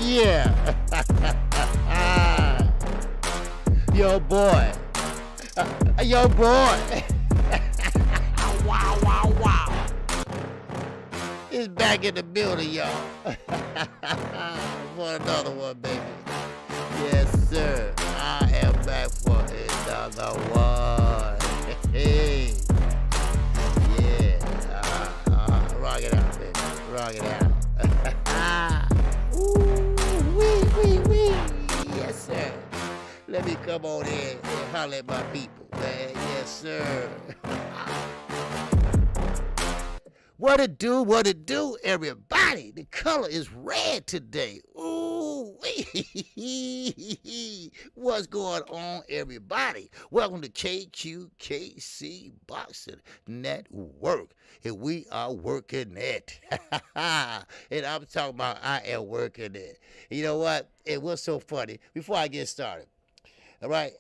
yeah. Yo, boy. Yo, boy. Wow, wow, wow. It's back in the building, y'all. For another one, baby. Yes, sir. I am back for another one. Hey. Yeah. Rock it out, baby. Rock it out. Ooh, wee. Yes, sir. Let me come on in and holler at my people, man. Yes, sir. What it do, everybody? The color is red today. Ooh, what's going on, everybody? Welcome to KQKC Boxing Network, and we are working it. And I'm talking about I am working it. You know what? It was so funny. Before I get started, all right,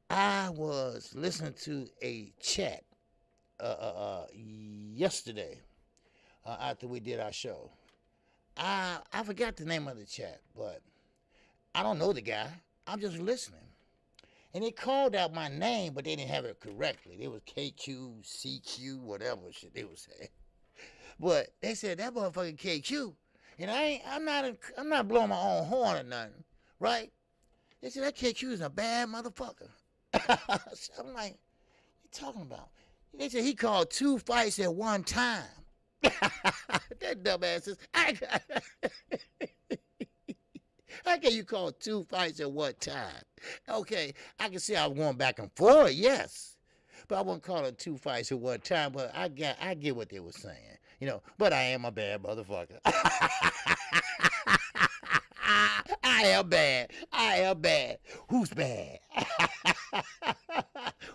I was listening to a chat yesterday. After we did our show. I forgot the name of the chat, but I don't know the guy. I'm just listening. And they called out my name, but they didn't have it correctly. It was KQ, CQ, whatever shit they were saying. But they said that motherfucking KQ. And I'm not blowing my own horn or nothing, right? They said that KQ is a bad motherfucker. So I'm like, what you talking about? They said he called 2 fights at one time. That dumbass is. How can you call 2 fights at one time? Okay, I can see I was going back and forth, yes, but I wouldn't call it 2 fights at one time. But I get what they were saying, you know. But I am a bad motherfucker. I am bad. Who's bad?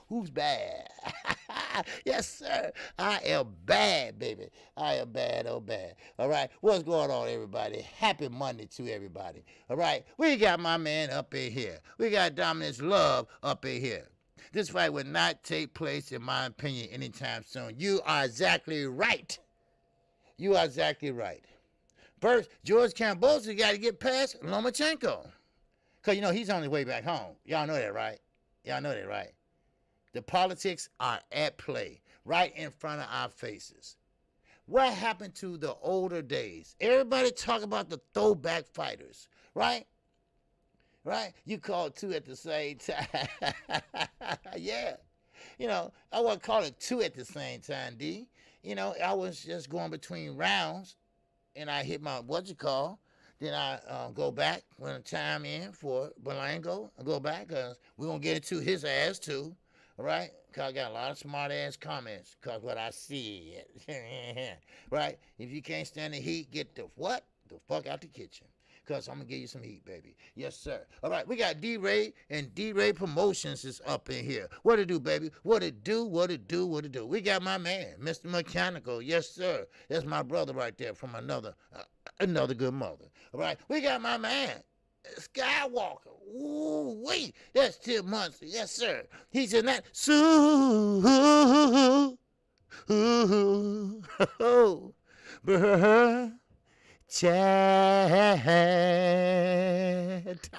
Who's bad? Yes, sir. I am bad, baby. I am bad, oh bad. All right. What's going on, everybody? Happy Monday to everybody. All right. We got my man up in here. We got Dominance Love up in here. This fight will not take place, in my opinion, anytime soon. You are exactly right. You are exactly right. First, George Kambosos got to get past Lomachenko. Because, you know, he's on his way back home. Y'all know that, right? Y'all know that, right? The politics are at play right in front of our faces. What happened to the older days? Everybody talk about the throwback fighters, right? Right? You call 2 at the same time. Yeah. You know, I wasn't calling 2 at the same time, D. You know, I was just going between rounds, and I hit my, then I go back when the time in for Belango. I go back because we're going to get into his ass, too. All right? Because I got a lot of smart-ass comments because what I see. Right? If you can't stand the heat, get the what? The fuck out the kitchen. Because I'm going to give you some heat, baby. Yes, sir. All right, we got D-Ray, and D-Ray Promotions is up in here. What it do, baby? What it do? We got my man, Mr. Mechanical. Yes, sir. That's my brother right there from another good mother. All right, we got my man, Skywalker. Ooh, wait, that's Tim Munson. Yes, sir. He's in that. Chat.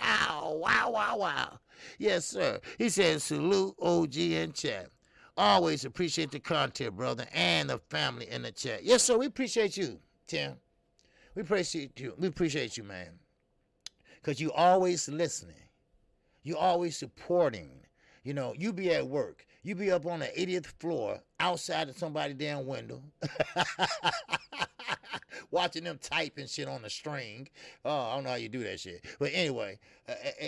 Oh, wow. Yes, sir. He said, salute OG and chat. Always appreciate the content, brother, and the family in the chat. Yes, sir. We appreciate you, Tim. We appreciate you. We appreciate you, man. Because you always listening. You always supporting. You know, you be at work. You be up on the 80th floor outside of somebody's damn window. Watching them typing shit on the string. Oh, I don't know how you do that shit. But anyway,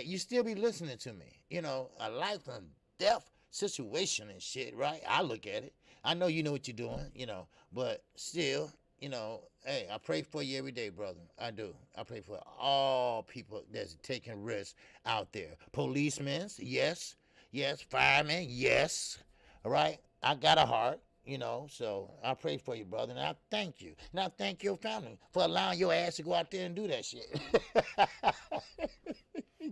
you still be listening to me. You know, a life and death situation and shit, right? I look at it. I know you know what you're doing, you know, but still, you know, hey, I pray for you every day, brother. I do. I pray for all people that's taking risks out there. Policemen, yes. Yes. Firemen, yes. All right? I got a heart, you know, so I pray for you, brother, and I thank you. And I thank your family for allowing your ass to go out there and do that shit.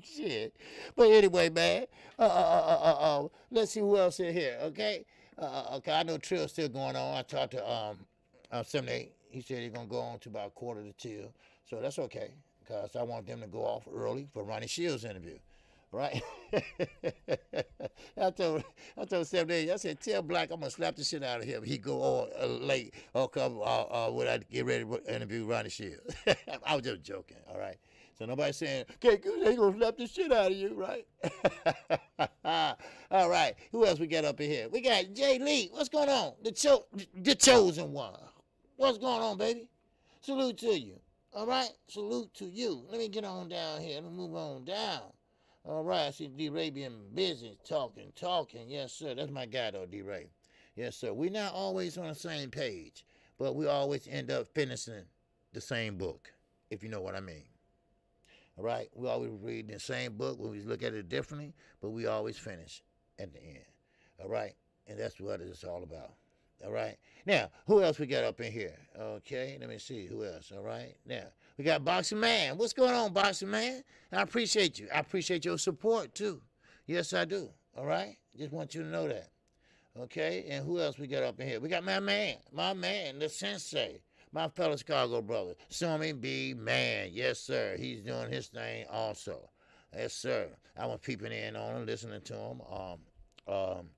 Shit. But anyway, man, let's see who else is here, okay? Okay, I know Trill's still going on. I talked to 78. He said he's going to go on to about 1:45, so that's okay. because I want them to go off early for Ronnie Shields' interview. Right? I told 7 days, I said, tell Black I'm going to slap the shit out of him. He go all late or come when I get ready to interview Ronnie Shields. I was just joking, all right? So nobody's saying, okay, they going to slap the shit out of you, right? All right, who else we got up in here? We got Jay Lee. What's going on? The chosen one. What's going on, baby? Salute to you. All right? Salute to you. Let me get on down here. Let me move on down. All right, I see D-Ray being busy, talking. Yes, sir. That's my guy, though, D-Ray. Yes, sir. We're not always on the same page, but we always end up finishing the same book, if you know what I mean. All right? We always read the same book. We look at it differently, but we always finish at the end. All right? And that's what it's all about. All right? Now, who else we got up in here? Okay, let me see. Who else? All right? Now, we got Boxing Man. What's going on, Boxing Man? I appreciate you. I appreciate your support, too. Yes, I do. All right? Just want you to know that. Okay? And who else we got up in here? We got my man, the sensei, my fellow Chicago brother, Stormy B. Man. Yes, sir. He's doing his thing also. Yes, sir. I was peeping in on him, listening to him on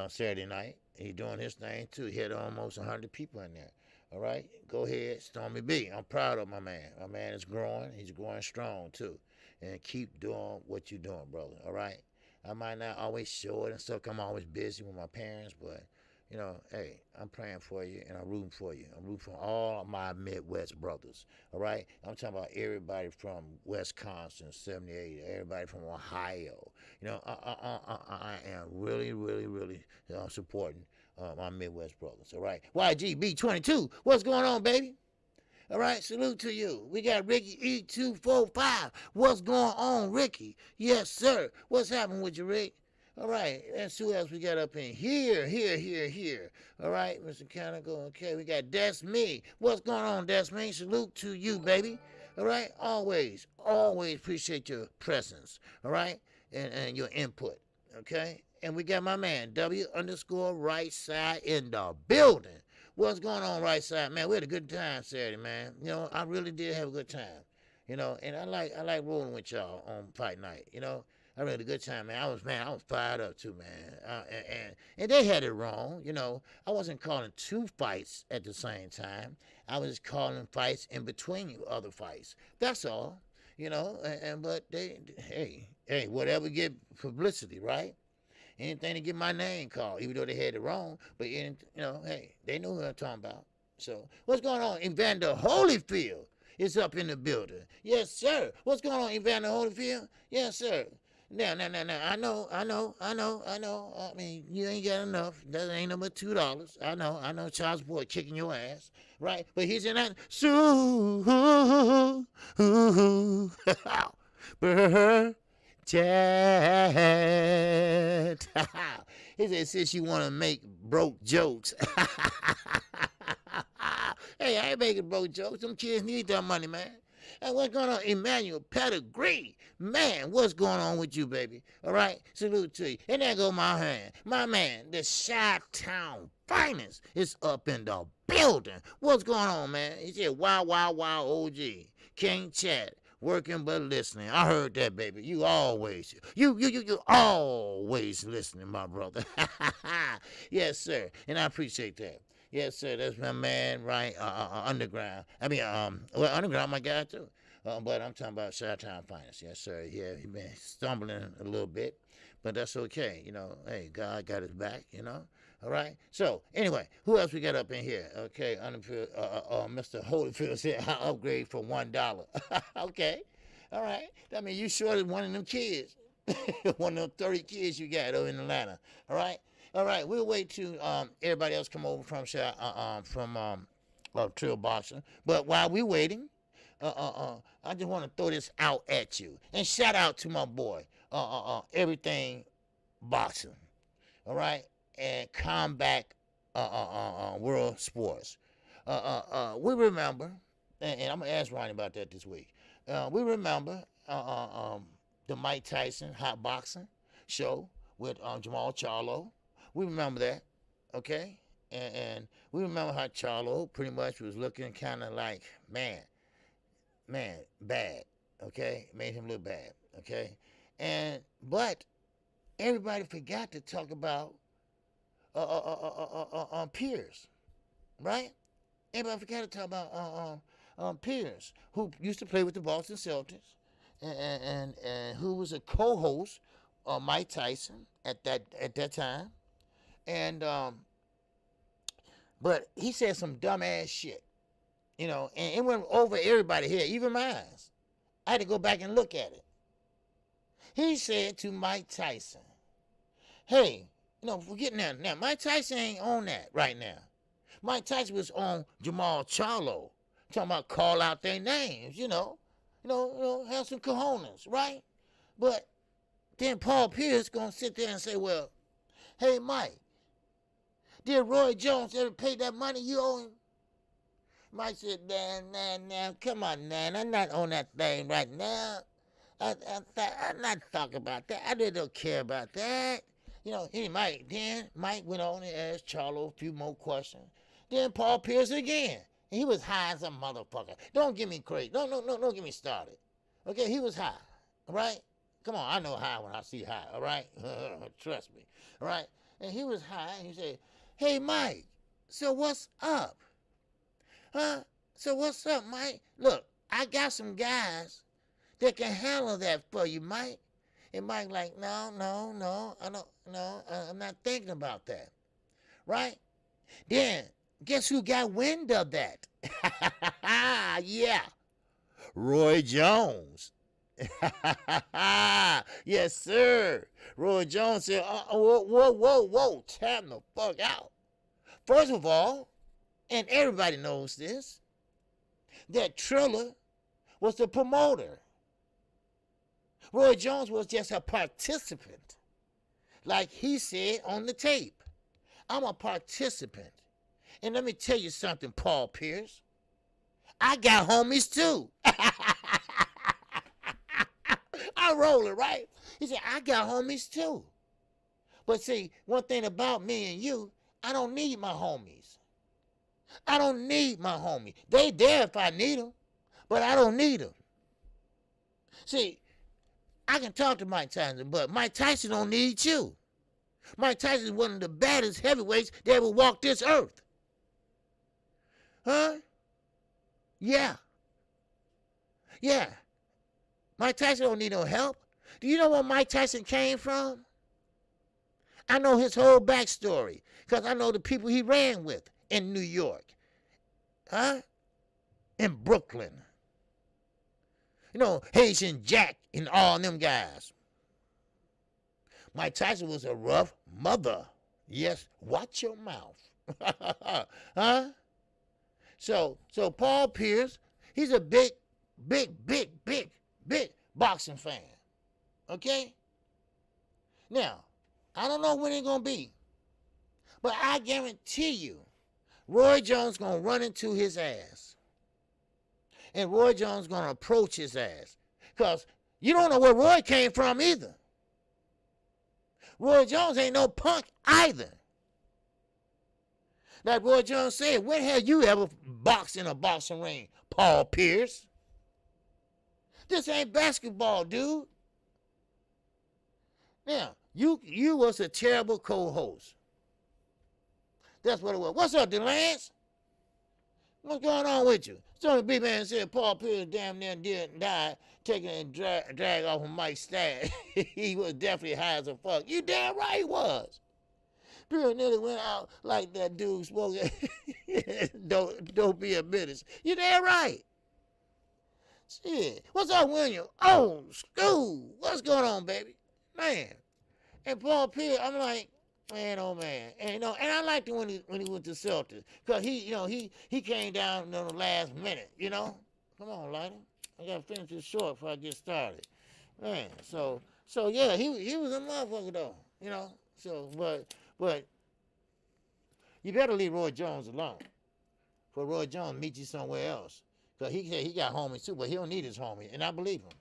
Saturday night. He's doing his thing, too. He had almost 100 people in there. All right? Go ahead, Stormy B. I'm proud of my man. My man is growing. He's growing strong, too. And keep doing what you're doing, brother. All right? I might not always show it and stuff. I'm always busy with my parents, but, you know, hey, I'm praying for you and I'm rooting for you. I'm rooting for all of my Midwest brothers. All right? I'm talking about everybody from Wisconsin, 78, everybody from Ohio. You know, I am really, really, really supporting my Midwest brothers. All right? YGB22, what's going on, baby? All right, salute to you. We got Ricky E245. What's going on, Ricky? Yes, sir. What's happening with you, Rick? All right, let's see who else we got up in here. All right, Mr. Canical. Okay, we got That's Me. What's going on, That's Me? Salute to you, baby. All right, always appreciate your presence. All right, and your input. Okay, and we got my man W_right side in the building. What's going on, right side, man? We had a good time Saturday, man. You know, I really did have a good time. You know, and I like rolling with y'all on fight night. You know, I had a good time, man. I was fired up too, man. And they had it wrong. You know, I wasn't calling 2 fights at the same time. I was calling fights in between other fights. That's all. You know, but they, hey, whatever get publicity, right? Anything to get my name called, even though they had it wrong. But, you know, hey, they know who I'm talking about. So, what's going on? Evander Holyfield is up in the building. Yes, sir. What's going on, Evander Holyfield? Yes, sir. Now. I know. I mean, you ain't got enough. That ain't no but $2. I know. Child support kicking your ass, right? But he's in that. Chat. He said, since you want to make broke jokes. Hey, I ain't making broke jokes. Them kids need that money, man. And what's going on? Emmanuel Pettigrew. Man, what's going on with you, baby? All right? Salute to you. And there go my man, the Chi-Town finest is up in the building. What's going on, man? He said, wow, OG. King Chat. Working but listening. I heard that, baby. You always listening, my brother. Yes, sir. And I appreciate that. Yes, sir. That's my man, right? Underground. I mean, Underground, my guy too. But I'm talking about Chi-Town finest. Yes, sir. Yeah, he been stumbling a little bit, but that's okay. You know, hey, God got his back. You know. All right. So anyway, who else we got up in here? Okay, Mr. Holyfield said I upgrade for $1. Okay. All right. That means you shorted one of them kids, one of them 30 kids you got over in Atlanta. All right. All right. We'll wait till everybody else come over from Trill Boxing. But while we waiting, I just want to throw this out at you and shout out to my boy, Everything Boxing. All right. And Combat World Sports. We remember, and I'm going to ask Ronnie about that this week. We remember the Mike Tyson Hot Boxing show with Jamal Charlo. We remember that, okay? And we remember how Charlo pretty much was looking kind of like, man, bad. Okay, made him look bad. Okay, but everybody forgot to talk about Pierce, right? Everybody forgot to talk about Pierce, who used to play with the Boston Celtics, and who was a co-host of Mike Tyson at that time, and but he said some dumbass shit, and it went over everybody here, even mine. I had to go back and look at it. He said to Mike Tyson, "Hey, forget now. Mike Tyson ain't on that right now. Mike Tyson was on Jamal Charlo, talking about call out their names, have some cojones, right? But then Paul Pierce gonna sit there and say, well, hey Mike, did Roy Jones ever pay that money you owe him? Mike said, nah, come on, man, I'm not on that thing right now. I'm not talking about that. I really don't care about that. Mike went on and asked Charlo a few more questions. Then Paul Pierce again. He was high as a motherfucker. Don't get me crazy. Don't get me started. Okay, he was high. All right? Come on, I know high when I see high. All right? Trust me. All right? And he was high, and he said, hey, Mike, so what's up? Huh? So what's up, Mike? Look, I got some guys that can handle that for you, Mike. And Mike like, no, I'm not thinking about that. Right? Then, guess who got wind of that? Yeah, Roy Jones. Yes, sir. Roy Jones said, whoa, time the fuck out. First of all, and everybody knows this, that Triller was the promoter. Roy Jones was just a participant. Like he said on the tape, I'm a participant. And let me tell you something, Paul Pierce. I got homies too. I roll it, right? He said, I got homies too. But see, one thing about me and you, I don't need my homies. I don't need my homies. They there if I need them, but I don't need them. See, I can talk to Mike Tyson, but Mike Tyson don't need you. Mike Tyson is one of the baddest heavyweights that ever walked this earth. Huh? Yeah. Mike Tyson don't need no help. Do you know where Mike Tyson came from? I know his whole backstory because I know the people he ran with in New York. Huh? In Brooklyn. Haitian Jack and all them guys. Mike Tyson was a rough mother. Yes, watch your mouth. Huh? So Paul Pierce, he's a big boxing fan. Okay? Now, I don't know when it's going to be, but I guarantee you, Roy Jones going to run into his ass. And Roy Jones going to approach his ass. Because you don't know where Roy came from either. Roy Jones ain't no punk either. Like Roy Jones said, when have you ever boxed in a boxing ring, Paul Pierce? This ain't basketball, dude. Now, you was a terrible co-host. That's what it was. What's up, DeLance? What's going on with you? Some big man said Paul Pierce damn near didn't die, taking and drag off of Mike's stash. He was definitely high as a fuck. You damn right he was. Pierce nearly went out like that dude smoking. Don't be a menace. You damn right. Shit. What's up, William? Oh, school. What's going on, baby? Man. And Paul Pierce, I'm like, man, oh man. And I liked him when he went to Celtics. Cause he came down in the last minute, Come on, Lighter. I gotta finish this short before I get started. Man, so yeah, he was a motherfucker though, So but you better leave Roy Jones alone. For Roy Jones meet you somewhere else. Because he said he got homies too, but he don't need his homie, and I believe him.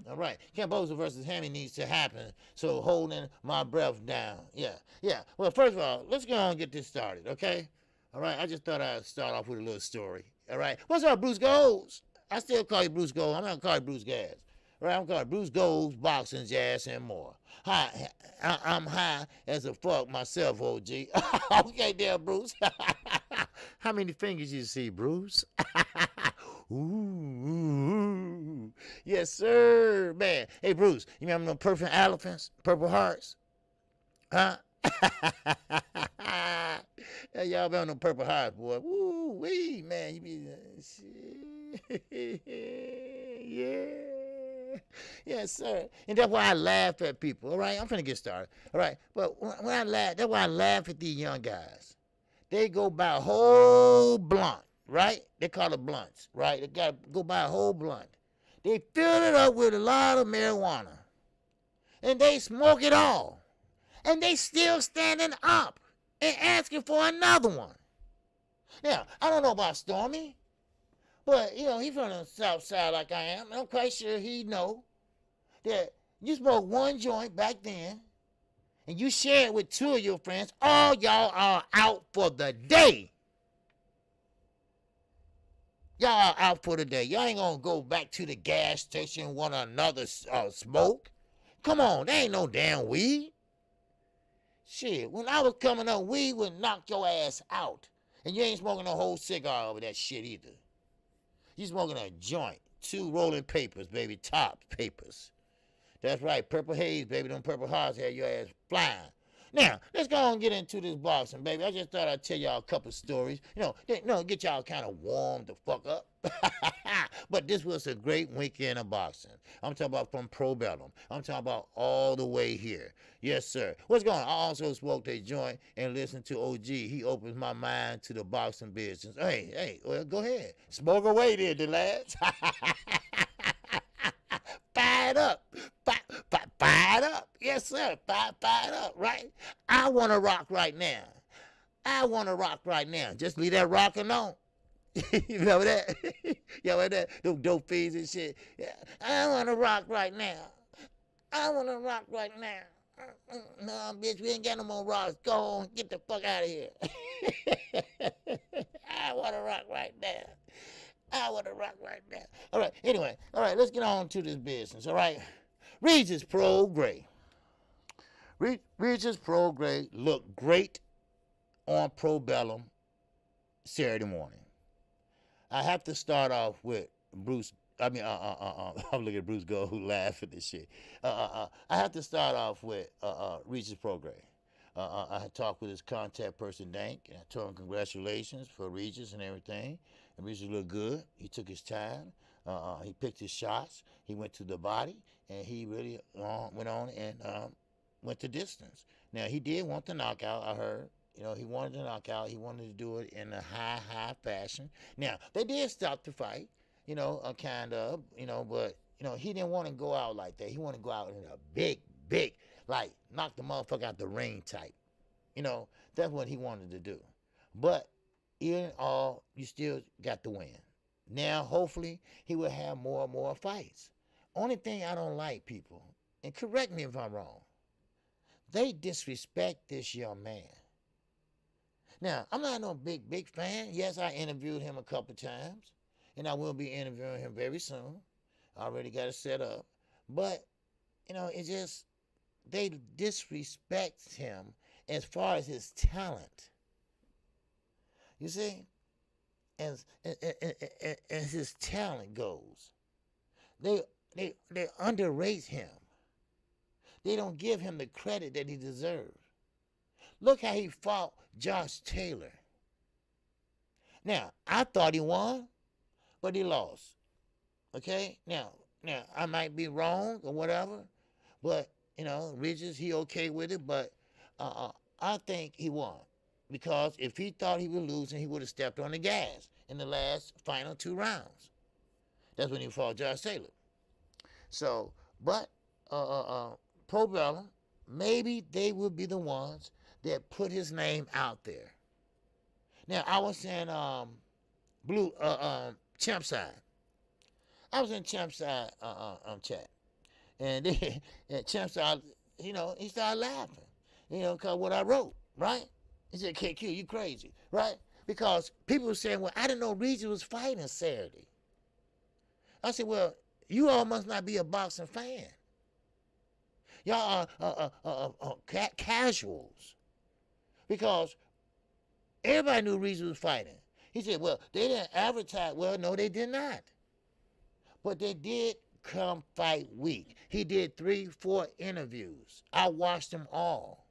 All right. Kambosos versus Hammy needs to happen, so holding my breath down. Yeah. Well, first of all, let's go on and get this started, okay? All right, I just thought I'd start off with a little story. All right. What's up, Bruce Golds? I still call you Bruce Gold. I'm not going to call you Bruce Gas. Right, I'm calling Bruce Goes, boxing, jazz, and more. Hi, I'm high as a fuck myself, OG. Okay, there, Bruce. How many fingers you see, Bruce? Ooh, yes, sir, man. Hey, Bruce, you remember them purple elephants, purple hearts? Huh? Hey, y'all been on them purple hearts, boy. Woo wee, man. You be yeah. Yes, sir. And that's why I laugh at people. All right, I'm finna get started. All right, but when I laugh, that's why I laugh at these young guys. They go buy a whole blunt, right? They call it blunts, right? They gotta go buy a whole blunt. They fill it up with a lot of marijuana, and they smoke it all, and they still standing up and asking for another one. Now, I don't know about Stormy, but he's from the south side like I am. I'm quite sure he know that you smoked one joint back then, and you share it with two of your friends. All y'all are out for the day. Y'all are out for the day. Y'all ain't gonna go back to the gas station and want another smoke. Come on, there ain't no damn weed. Shit, when I was coming up, weed would knock your ass out. And you ain't smoking a whole cigar over that shit either. You smoking a joint. 2 rolling papers, baby, top papers. That's right, purple haze, baby. Them purple hearts had your ass flying. Now, let's go on and get into this boxing, baby. I just thought I'd tell y'all a couple stories. Get y'all kind of warmed the fuck up. But this was a great weekend of boxing. I'm talking about from Pro Bellum. I'm talking about all the way here. Yes, sir. What's going on? I also smoked a joint and listened to OG. He opens my mind to the boxing business. Hey, well, go ahead. Smoke away there, the lads. Fire it up. Fire it up. Yes, sir. Fire it up, right? I want to rock right now. Just leave that rock alone. You remember that? You remember that? Those dope fiends and shit. Yeah. I want to rock right now. No, bitch, we ain't got no more rocks. Go on, get the fuck out of here. I want to rock right now. All right, anyway. All right, let's get on to this business, all right? Regis Prograis. Regis Prograis looked great on Pro Bellum Saturday morning. I have to start off with Bruce. I'm looking at Bruce Gold who laughed at this shit. I have to start off with Regis Prograis. I had talked with his contact person, Dank, and I told him congratulations for Regis and everything. And Regis looked good. He took his time. He picked his shots. He went to the body, and he really went on and went the distance. Now, he did want the knockout, I heard. He wanted the knockout. He wanted to do it in a high fashion. Now, they did stop the fight, kind of, but, he didn't want to go out like that. He wanted to go out in a big, like, knock the motherfucker out the ring type. That's what he wanted to do. But, in all, you still got the win. Now, hopefully, he will have more and more fights. Only thing I don't like, people, and correct me if I'm wrong, they disrespect this young man. Now, I'm not no big fan. Yes, I interviewed him a couple times, and I will be interviewing him very soon. I already got it set up. But, it's just, they disrespect him as far as his talent. You see? As his talent goes, they underrate him. They don't give him the credit that he deserves. Look how he fought Josh Taylor. Now, I thought he won, but he lost. Okay? Now, I might be wrong or whatever, but, Regis, he okay with it, but I think he won. Because if he thought he was losing, he would have stepped on the gas in the last final 2 rounds. That's when he fought Josh Taylor. So, but Pro Bellum, maybe they will be the ones that put his name out there. Now, I was in Champside. I was in Champside chat. And then Champside, he started laughing, because what I wrote, right? He said, KQ, you crazy, right? Because people were saying, well, I didn't know Regis was fighting Saturday. I said, well, you all must not be a boxing fan. Y'all are casuals. Because everybody knew Regis was fighting. He said, well, they didn't advertise. Well, no, they did not. But they did come fight week. He did 3-4 interviews. I watched them all.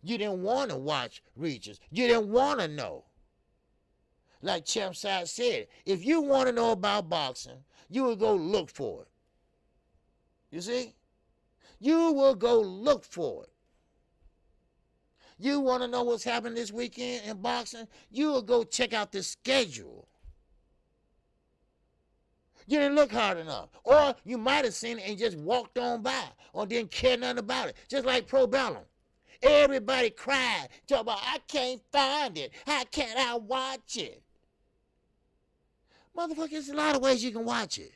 You didn't want to watch Regis. You didn't want to know. Like Champside said, if you want to know about boxing, you would go look for it. You see? You will go look for it. You want to know what's happening this weekend in boxing? You will go check out the schedule. You didn't look hard enough. Or you might have seen it and just walked on by or didn't care nothing about it. Just like Pro Bellum. Everybody cried. Talk about, I can't find it. How can I watch it? Motherfucker, there's a lot of ways you can watch it.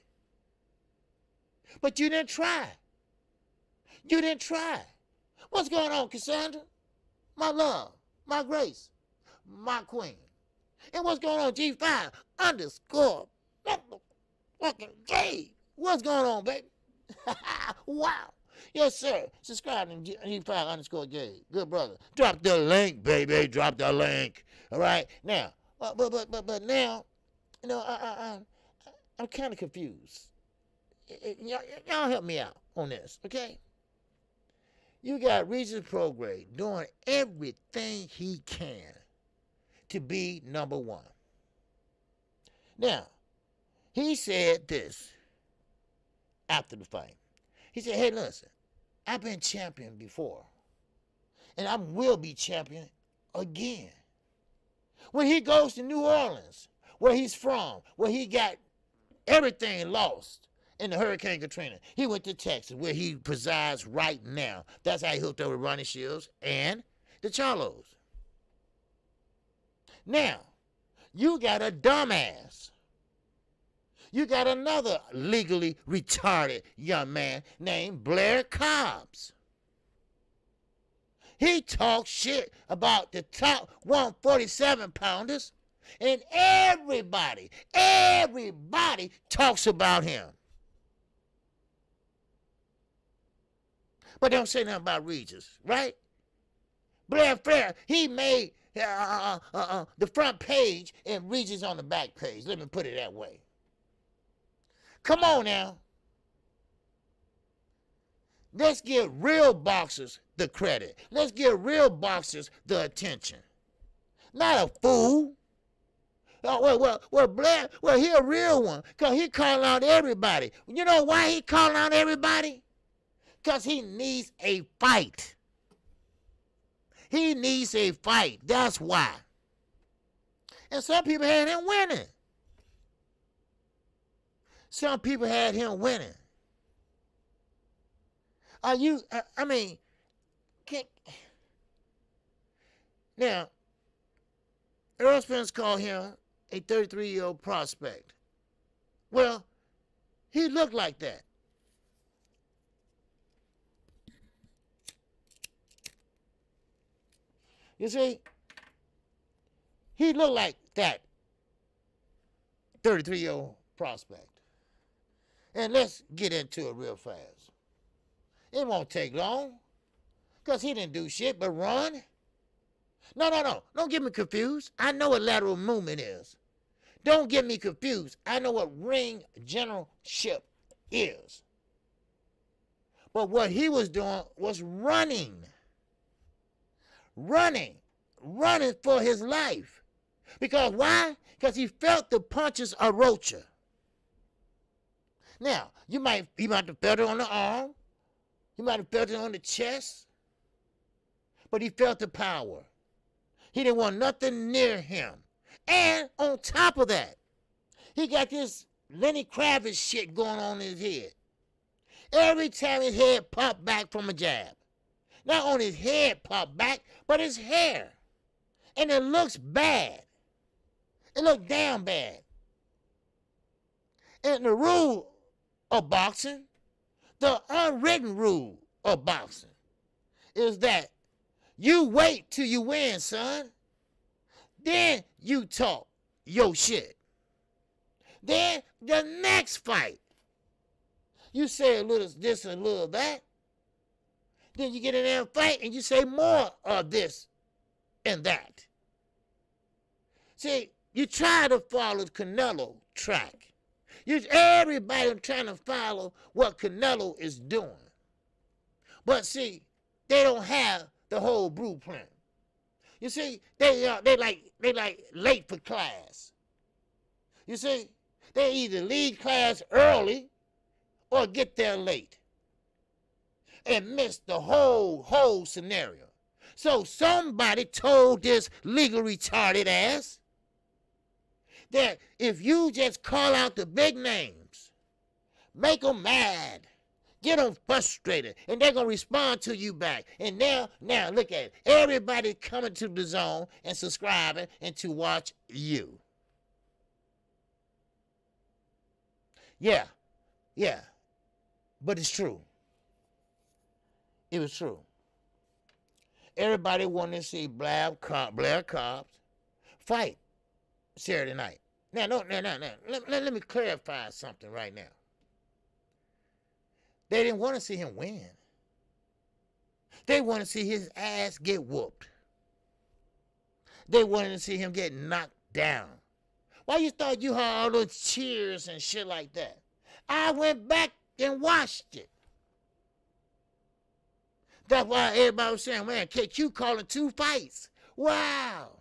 But you didn't try. You didn't try. What's going on, Cassandra? My love, my grace, my queen. And what's going on, G5 _ fucking J. What's going on, baby? Wow. Yes, sir. Subscribe to G5 _ J. Good brother. Drop the link, baby. Drop the link. All right. Now, but now, you know, I'm kind of confused. Y'all help me out on this, okay? You got Regis Prograis doing everything he can to be number one. Now, he said this after the fight. He said, hey, listen, I've been champion before, and I will be champion again. When he goes to New Orleans, where he's from, where he got everything lost in the Hurricane Katrina, he went to Texas, where he presides right now. That's how he hooked up with Ronnie Shields and the Charlos. Now, you got a dumbass. You got another legally retarded young man named Blair Cobbs. He talks shit about the top 147-pounders, and everybody talks about him. But don't say nothing about Regis, right? Blair Fair, he made the front page and Regis on the back page. Let me put it that way. Come on now. Let's give real boxers the credit. Let's give real boxers the attention. Not a fool. Oh, well, Blair, well, he a real one, because he calling out everybody. You know why he calling out everybody? Because he needs a fight. He needs a fight. That's why. And some people had him winning. Some people had him winning. Are you, I mean, now, Earl Spence called him a 33-year-old prospect. Well, he looked like that. You see, he looked like that 33-year-old prospect. And let's get into it real fast. It won't take long, because he didn't do shit but run. No. Don't get me confused. I know what lateral movement is. Don't get me confused. I know what ring generalship is. But what he was doing was running. Running for his life. Because why? Because he felt the punches of Rocha. Now, he might have felt it on the arm. He might have felt it on the chest. But he felt the power. He didn't want nothing near him. And on top of that, he got this Lenny Kravitz shit going on in his head. Every time his head popped back from a jab. Not only his head popped back, but his hair. And it looks bad. It looked damn bad. And the rule of boxing, the unwritten rule of boxing, is that you wait till you win, son. Then you talk your shit. Then the next fight, you say a little this and a little that. Then you get in there and fight and you say more of this and that. See, you try to follow the Canelo track. Everybody trying to follow what Canelo is doing. But see, they don't have the whole blueprint. You see, they like late for class. You see, they either leave class early or get there late and miss the whole scenario. So somebody told this legal retarded ass that if you just call out the big names, make them mad, get them frustrated, and they're going to respond to you back. And now look at it. Everybody coming to the zone and subscribing and to watch you. Yeah. But it's true. It was true. Everybody wanted to see Blair Cobbs fight Saturday night. Now, let me clarify something right now. They didn't want to see him win. They wanted to see his ass get whooped. They wanted to see him get knocked down. Why you thought you heard all those cheers and shit like that? I went back and watched it. That's why everybody was saying, man, KQ calling 2 fights. Wow.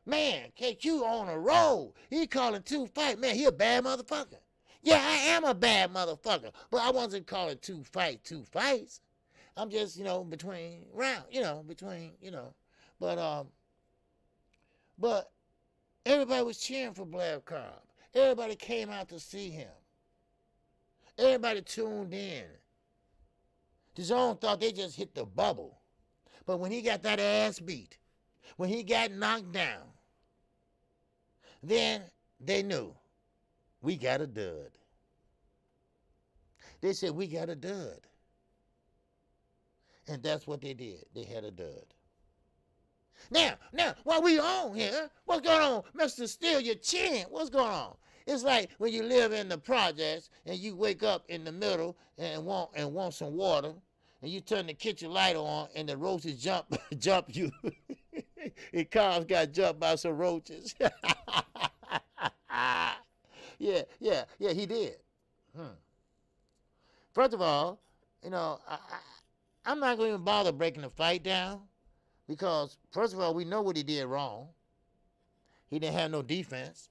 Man, KQ on a roll. He calling 2 fights. Man, he a bad motherfucker. Yeah, I am a bad motherfucker. But I wasn't calling 2 fights. I'm just, between round, But everybody was cheering for Blair Cobbs. Everybody came out to see him. Everybody tuned in. The zone thought they just hit the bubble. But when he got that ass beat, when he got knocked down, then they knew we got a dud. They said we got a dud. And that's what they did. They had a dud. Now, while we on here, what's going on? Mr. Steal Your Chin, what's going on? It's like when you live in the projects and you wake up in the middle and want some water, and you turn the kitchen light on and the roaches jump you. And Cobbs got jumped by some roaches. Yeah, he did. First of all, I'm not going to even bother breaking the fight down because, first of all, we know what he did wrong. He didn't have no defense.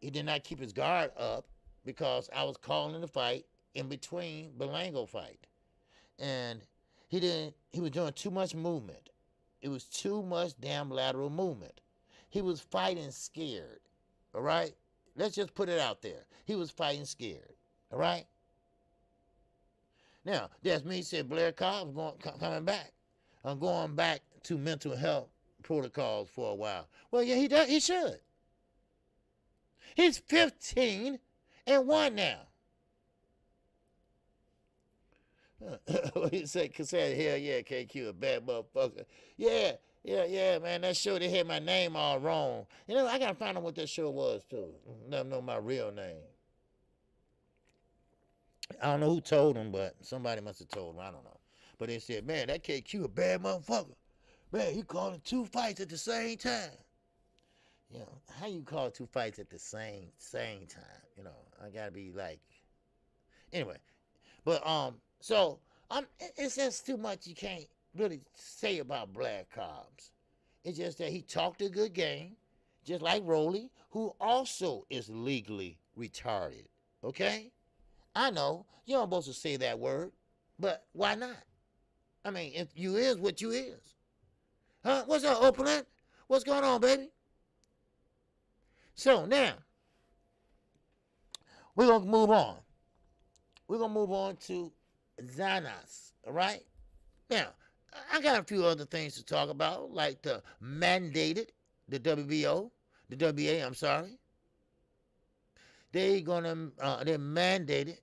He did not keep his guard up because I was calling the fight in between Belango fight. And he was doing too much movement. It was too much damn lateral movement. He was fighting scared, all right? Let's just put it out there. He was fighting scared, all right? Now, that's me said Blair Cobbs coming back. I'm going back to mental health protocols for a while. Well, yeah, he should. He's 15-1 now. He said, hell yeah, KQ, a bad motherfucker. Yeah, man, that show, they had my name all wrong. I got to find out what that show was, too. Never know my real name. I don't know who told him, but somebody must have told him. I don't know. But they said, man, that KQ a bad motherfucker. Man, he calling 2 fights at the same time. How you call 2 fights at the same time? I got to be like... Anyway. But, so, it's just too much you can't really say about Blair Cobbs. It's just that he talked a good game, just like Rolly, who also is legally retarded. Okay? I know, you don't supposed to say that word, but why not? I mean, if you is what you is. Huh? What's up, Opalent? What's going on, baby? So, now, we're going to move on. We're going to move on to Zanas, all right? Now, I got a few other things to talk about, like the WBA, I'm sorry. They're mandated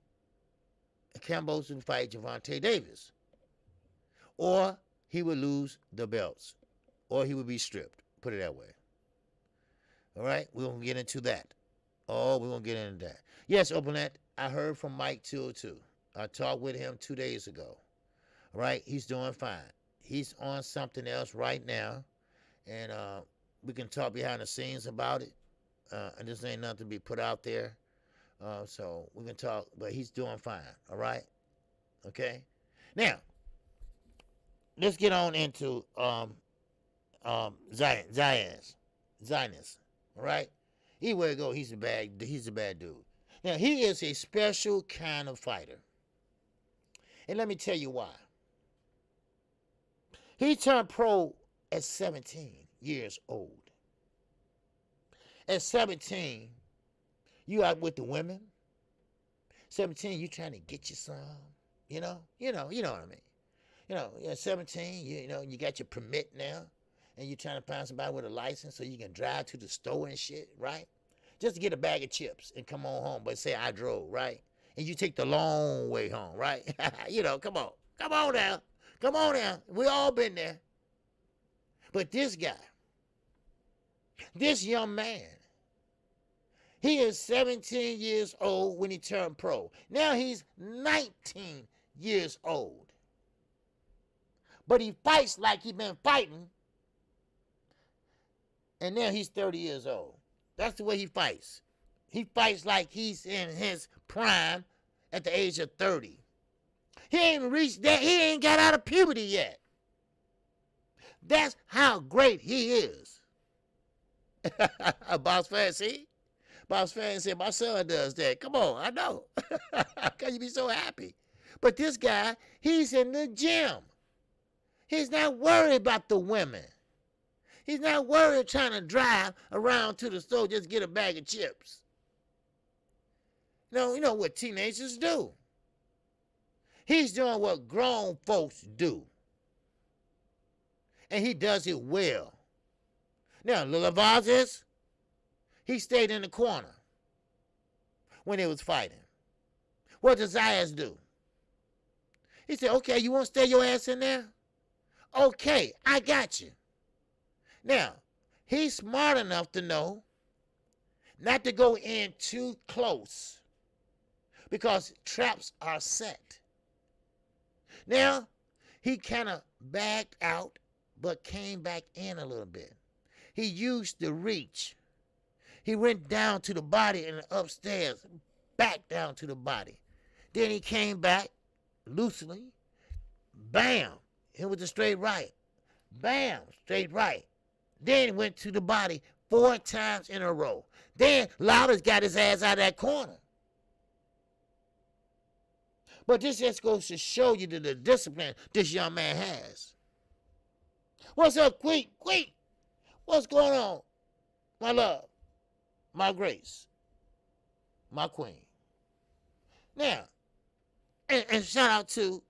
Kambosos to fight Gervonta Davis. Or he would lose the belts. Or he would be stripped. Put it that way. All right? We're going to get into that. Oh, we're going to get into that. Yes, Openet, I heard from Mike 202. I talked with him 2 days ago. All right, he's doing fine. He's on something else right now, and we can talk behind the scenes about it. And this ain't nothing to be put out there. So we can talk, but he's doing fine. All right, okay. Now let's get on into Zionist. All right, anywhere he go, he's a bad dude. Now he is a special kind of fighter, and let me tell you why. He turned pro at 17 years old. At 17, you out with the women. 17, you trying to get you some, you know what I mean. You're 17, you got your permit now, and you're trying to find somebody with a license so you can drive to the store and shit, right? Just to get a bag of chips and come on home, but say I drove, right? And you take the long way home, right? Come on now. We all been there. But this guy, this young man, he is 17 years old when he turned pro. Now he's 19 years old. But he fights like he been fighting. And now he's 30 years old. That's the way he fights. He fights like he's in his prime at the age of 30. He ain't even reached that. He ain't got out of puberty yet. That's how great he is. Boss fan, see? Boss fan said, my son does that. Come on, I know. How can you be so happy? But this guy, he's in the gym. He's not worried about the women. He's not worried trying to drive around to the store just to get a bag of chips. No, you know what teenagers do. He's doing what grown folks do. And he does it well. Now, Lil Vazes, he stayed in the corner when they was fighting. What does Zayas do? He said, okay, you want to stay your ass in there? Okay, I got you. Now, he's smart enough to know not to go in too close because traps are set. Now, he kind of backed out but came back in a little bit. He used the reach. He went down to the body and upstairs, back down to the body. Then he came back loosely. Bam! It was a straight right. Bam! Straight right. Then went to the body 4 times in a row. Then Lauder's got his ass out of that corner. But this just goes to show you the discipline this young man has. What's up, Queen? Queen, what's going on? My love, my grace, my queen. Now, and shout out to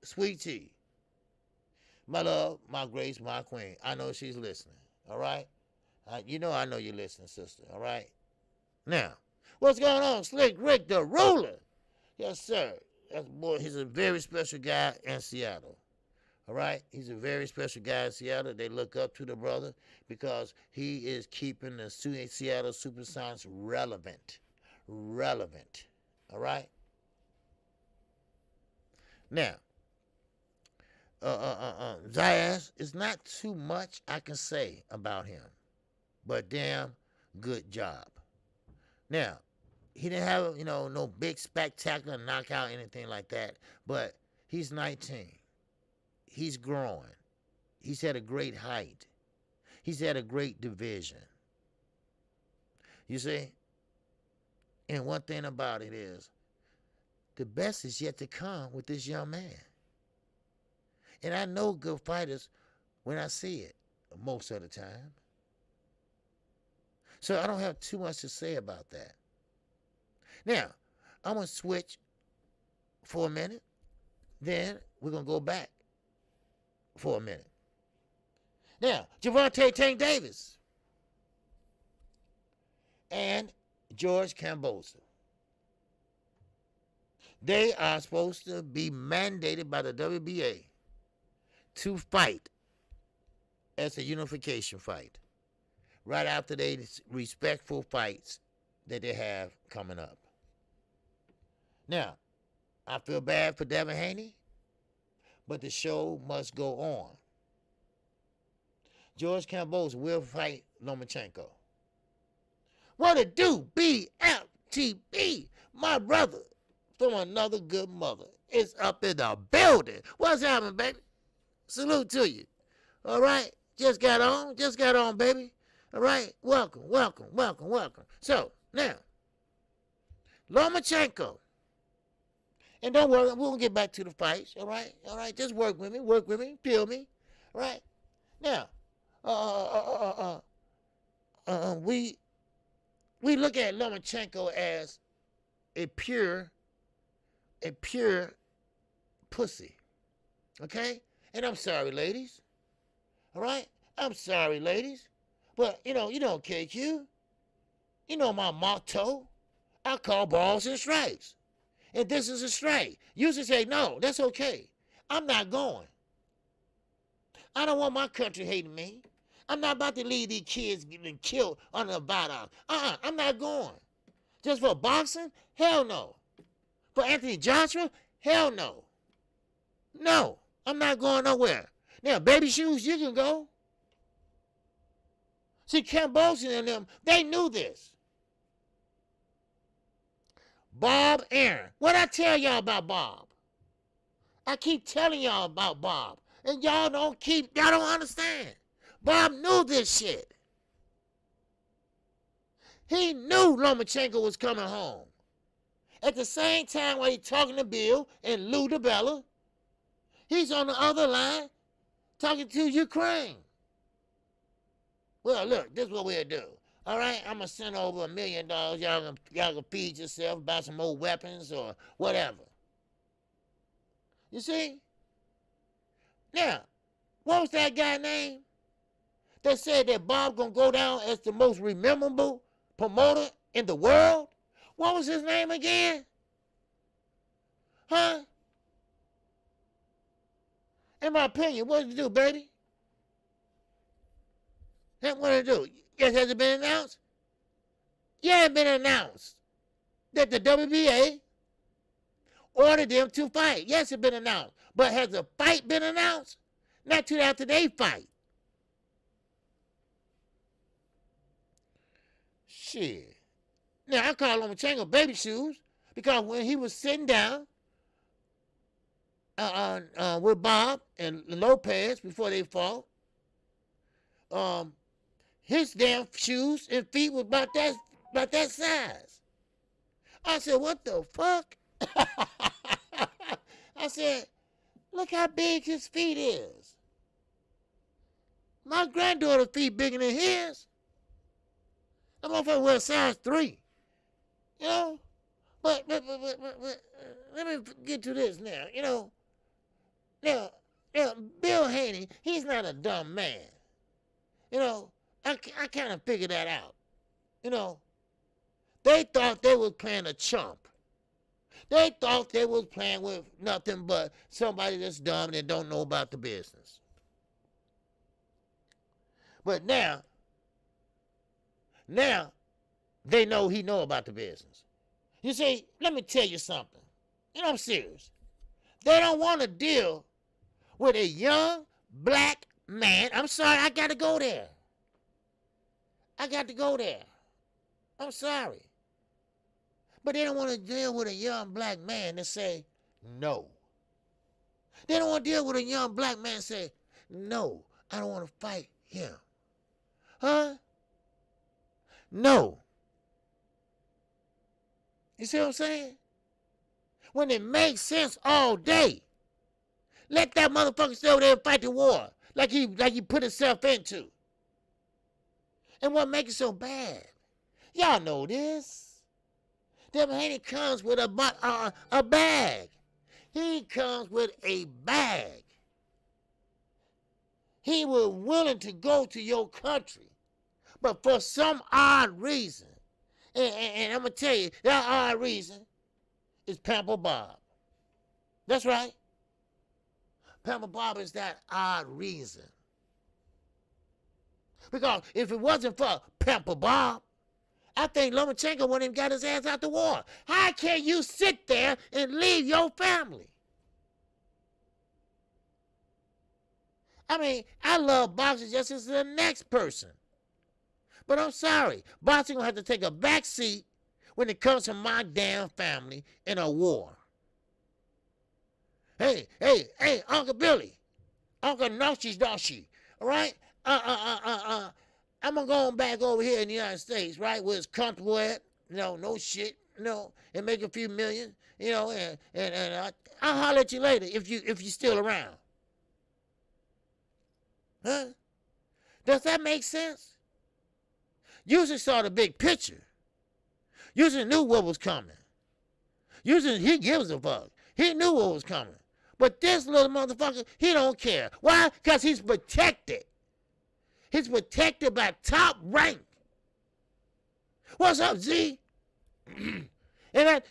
Sweet Tea. My love, my grace, my queen. I know she's listening, all right? I know you're listening, sister, all right? Now, what's going on? Slick Rick, the ruler. Yes, sir. He's a very special guy in Seattle. All right? He's a very special guy in Seattle. They look up to the brother because he is keeping the Seattle Supersonics relevant. Relevant. All right? Now, Zayas, it's not too much I can say about him, but damn good job. Now, he didn't have, no big spectacular knockout, anything like that, but he's 19. He's growing. He's at a great height. He's at a great division. You see? And one thing about it is, the best is yet to come with this young man. And I know good fighters when I see it, most of the time. So I don't have too much to say about that. Now, I'm going to switch for a minute. Then we're going to go back for a minute. Now, Gervonta Tank Davis and George Kambosos. They are supposed to be mandated by the WBA to fight as a unification fight. Right after they respectful fights that they have coming up. Now, I feel bad for Devin Haney, but the show must go on. George Kambosos will fight Lomachenko. What it do? BFTB, my brother from another good mother is up in the building. What's happening, baby? Salute to you. All right? Just got on, baby. All right? Welcome. So, now, Lomachenko. And don't worry, we'll get back to the fights, all right? All right, just work with me, feel me, all right? Now, we look at Lomachenko as a pure pussy, okay? And I'm sorry, ladies, all right? I'm sorry, ladies, but you know KQ, you know my motto, I call balls and strikes. And this is a strike. You should say, no, that's okay. I'm not going. I don't want my country hating me. I'm not about to leave these kids getting killed under a viaduct. I'm not going. Just for boxing? Hell no. For Anthony Joshua? Hell no. No, I'm not going nowhere. Now, baby shoes, you can go. See, Kambosos and them, they knew this. Bob Aaron. What I tell y'all about Bob? I keep telling y'all about Bob. And y'all don't understand. Bob knew this shit. He knew Lomachenko was coming home. At the same time while he's talking to Bill and Lou DiBella, he's on the other line talking to Ukraine. Well, look, this is what we'll do. All right, I'm going to send over $1 million. Y'all can feed yourself, buy some more weapons or whatever. You see? Now, what was that guy's name that said that Bob going to go down as the most memorable promoter in the world? What was his name again? Huh? In my opinion, what did it do, baby? What did it do? Yes, has it been announced? Yeah, it's been announced that the WBA ordered them to fight. Yes, it's been announced. But has the fight been announced? Not till after they fight. Shit. Now, I call Lomachenko baby shoes because when he was sitting down with Bob and Lopez before they fought, his damn shoes and feet was about that size. I said, what the fuck? I said, look how big his feet is. My granddaughter's feet bigger than his. That motherfucker wears size 3. You know? But let me get to this now. You know, now Bill Haney, he's not a dumb man. You know, I kind of figured that out. You know, they thought they was playing a chump. They thought they was playing with nothing but somebody that's dumb and don't know about the business. But now they know he know about the business. You see, let me tell you something. You know, I'm serious. They don't want to deal with a young black man. I'm sorry, I got to go there. I'm sorry. But they don't want to deal with a young black man that say no. They don't want to deal with a young black man and say, no, I don't want to fight him. Huh? No. You see what I'm saying? When it makes sense all day, let that motherfucker stay over there and fight the war like he put himself into. And what makes it so bad? Y'all know this. Devin Haney comes with a bag. He comes with a bag. He was willing to go to your country, but for some odd reason, and I'm going to tell you, that odd reason is Pamper Bob. That's right. Pamper Bob is that odd reason. Because if it wasn't for Pamper Bob, I think Lomachenko went and got his ass out the war. How can you sit there and leave your family? I mean, I love boxing just as the next person. But I'm sorry, boxing will have to take a back seat when it comes to my damn family in a war. Hey, Uncle Billy, Uncle Noshi, all right? I'm gonna go back over here in the United States, right, where it's comfortable at, no shit, and make a few million, and I'll holler at you later if you're still around. Huh? Does that make sense? Usually saw the big picture. Usually knew what was coming. Usually he gives a fuck. He knew what was coming. But this little motherfucker, he don't care. Why? Because he's protected. He's protected by top rank. What's up, Z? And that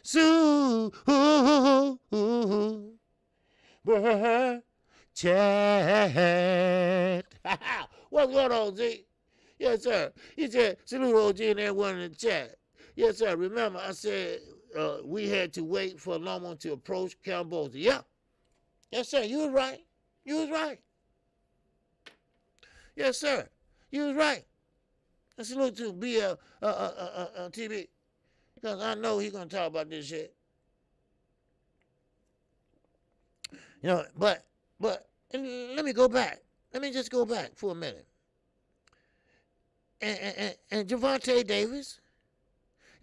chat. What's going on, Z? Yes, sir. He said, salute OG and everyone in the chat. Yes, sir. Remember, I said we had to wait for Lomo to approach Kambosos. Yeah. Yes, sir. You was right. You was right. Yes, sir. You was right. And salute to BL TV. Because I know he's going to talk about this shit. But let me go back. Let me just go back for a minute. And Javante Davis,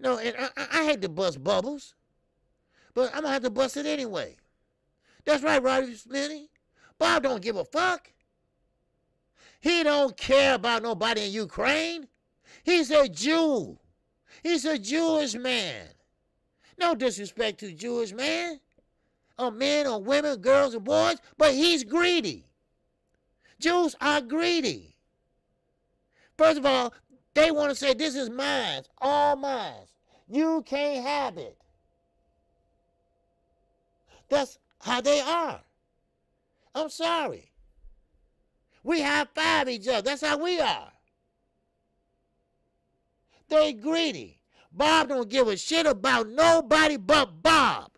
and I hate to bust bubbles, but I'm going to have to bust it anyway. That's right, Roddy Smitty. Bob don't give a fuck. He don't care about nobody in Ukraine. He's a Jew. He's a Jewish man. No disrespect to Jewish man, or men or women, girls or boys, but he's greedy. Jews are greedy. First of all, they want to say, this is mine, all mine. You can't have it. That's how they are. I'm sorry. We high-five each other. That's how we are. They greedy. Bob don't give a shit about nobody but Bob.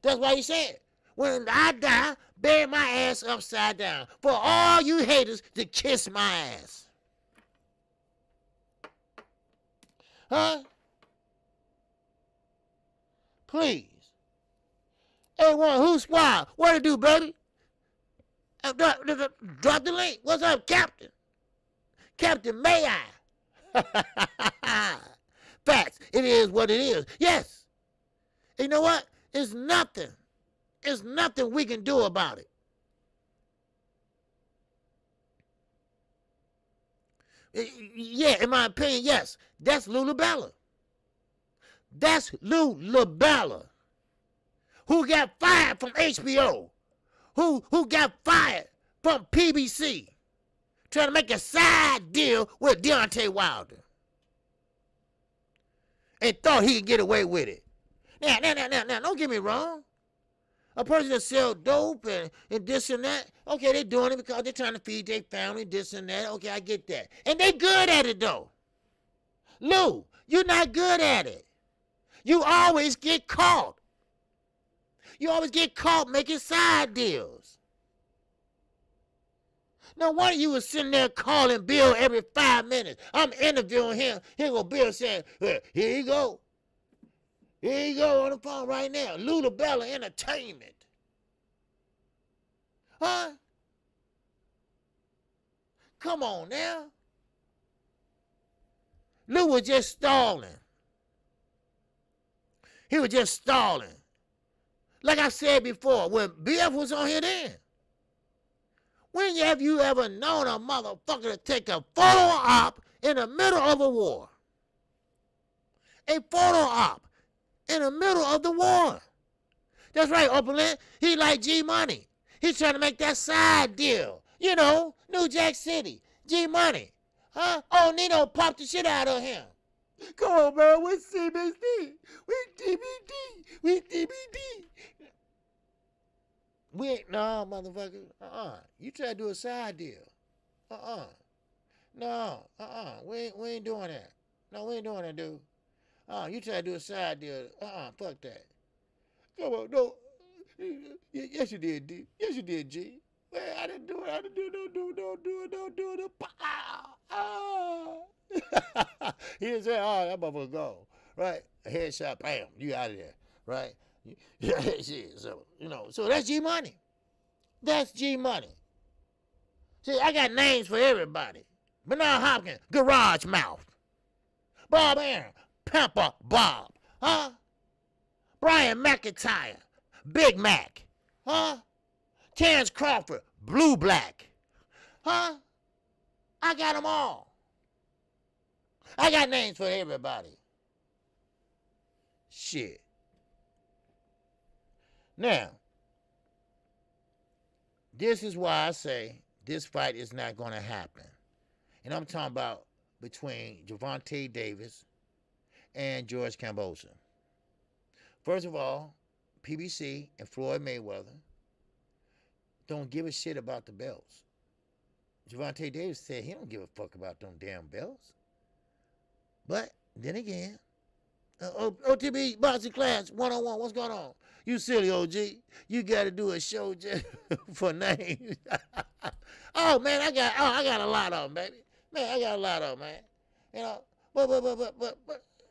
That's why he said, when I die, bury my ass upside down for all you haters to kiss my ass. Huh? Please. Hey, who's wild? What to do, baby? Drop the link. What's up, Captain? Captain, may I? Facts. It is what it is. Yes. You know what? It's nothing. It's nothing we can do about it. Yeah, in my opinion, yes. That's Lula Bella. That's Lula Bella. Who got fired from HBO. Who got fired from PBC. Trying to make a side deal with Deontay Wilder. And thought he could get away with it. Now, don't get me wrong. A person that sells dope and this and that, okay, they're doing it because they're trying to feed their family, this and that. Okay, I get that. And they good at it, though. Lou, you're not good at it. You always get caught. You always get caught making side deals. Now, one of you was sitting there calling Bill every 5 minutes. I'm interviewing him. Here go Bill saying, here you go. Here you go on the phone right now. Lula Bella Entertainment. Huh? Come on now. Lou was just stalling. He was just stalling. Like I said before, when BF was on here then. When have you ever known a motherfucker to take a photo op in the middle of a war? A photo op in the middle of the war. That's right, Oberlin. He like G Money. He's trying to make that side deal. You know, New Jack City. G Money. Huh? Oh, Nino popped the shit out of him. Come on, man. We CBD. We DBD. We DBD. We ain't, no, motherfucker. You try to do a side deal. No, we ain't doing that. No, we ain't doing that, dude. You try to do a side deal. Fuck that. Come on, no. Yes, you did, D. Yes, you did, G. Man, I didn't do it. I didn't do it. Don't do it. He didn't say, oh, that motherfucker gone. Right? A headshot, bam, you out of there. Right? Yeah, shit. So, so that's G Money. That's G Money. See, I got names for everybody. Bernard Hopkins, Garage Mouth. Bob Aaron, Pamper Bob. Huh? Brian McIntyre, Big Mac. Huh? Terrence Crawford, Blue Black. Huh? I got them all. I got names for everybody. Shit. Now, this is why I say this fight is not going to happen. And I'm talking about between Gervonta Davis and George Kambosos. First of all, PBC and Floyd Mayweather don't give a shit about the belts. Gervonta Davis said he don't give a fuck about them damn belts. But then again, OTB boxing class 101, what's going on? You silly OG. You got to do a show just for names. Oh man, I got a lot of them, baby. Man, I got a lot of them, man. But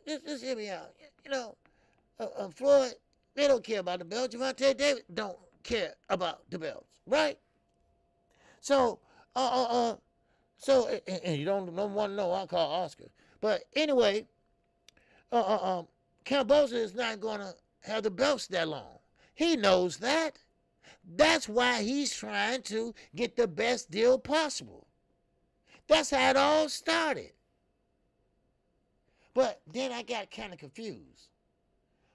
just hear me out. Floyd, they don't care about the belt. Gervonta Davis don't care about the belts, right? So, and you don't want to know, I call Oscar. But anyway, Kambosos is not going to have the belts that long. He knows that. That's why he's trying to get the best deal possible. That's how it all started. But then I got kind of confused.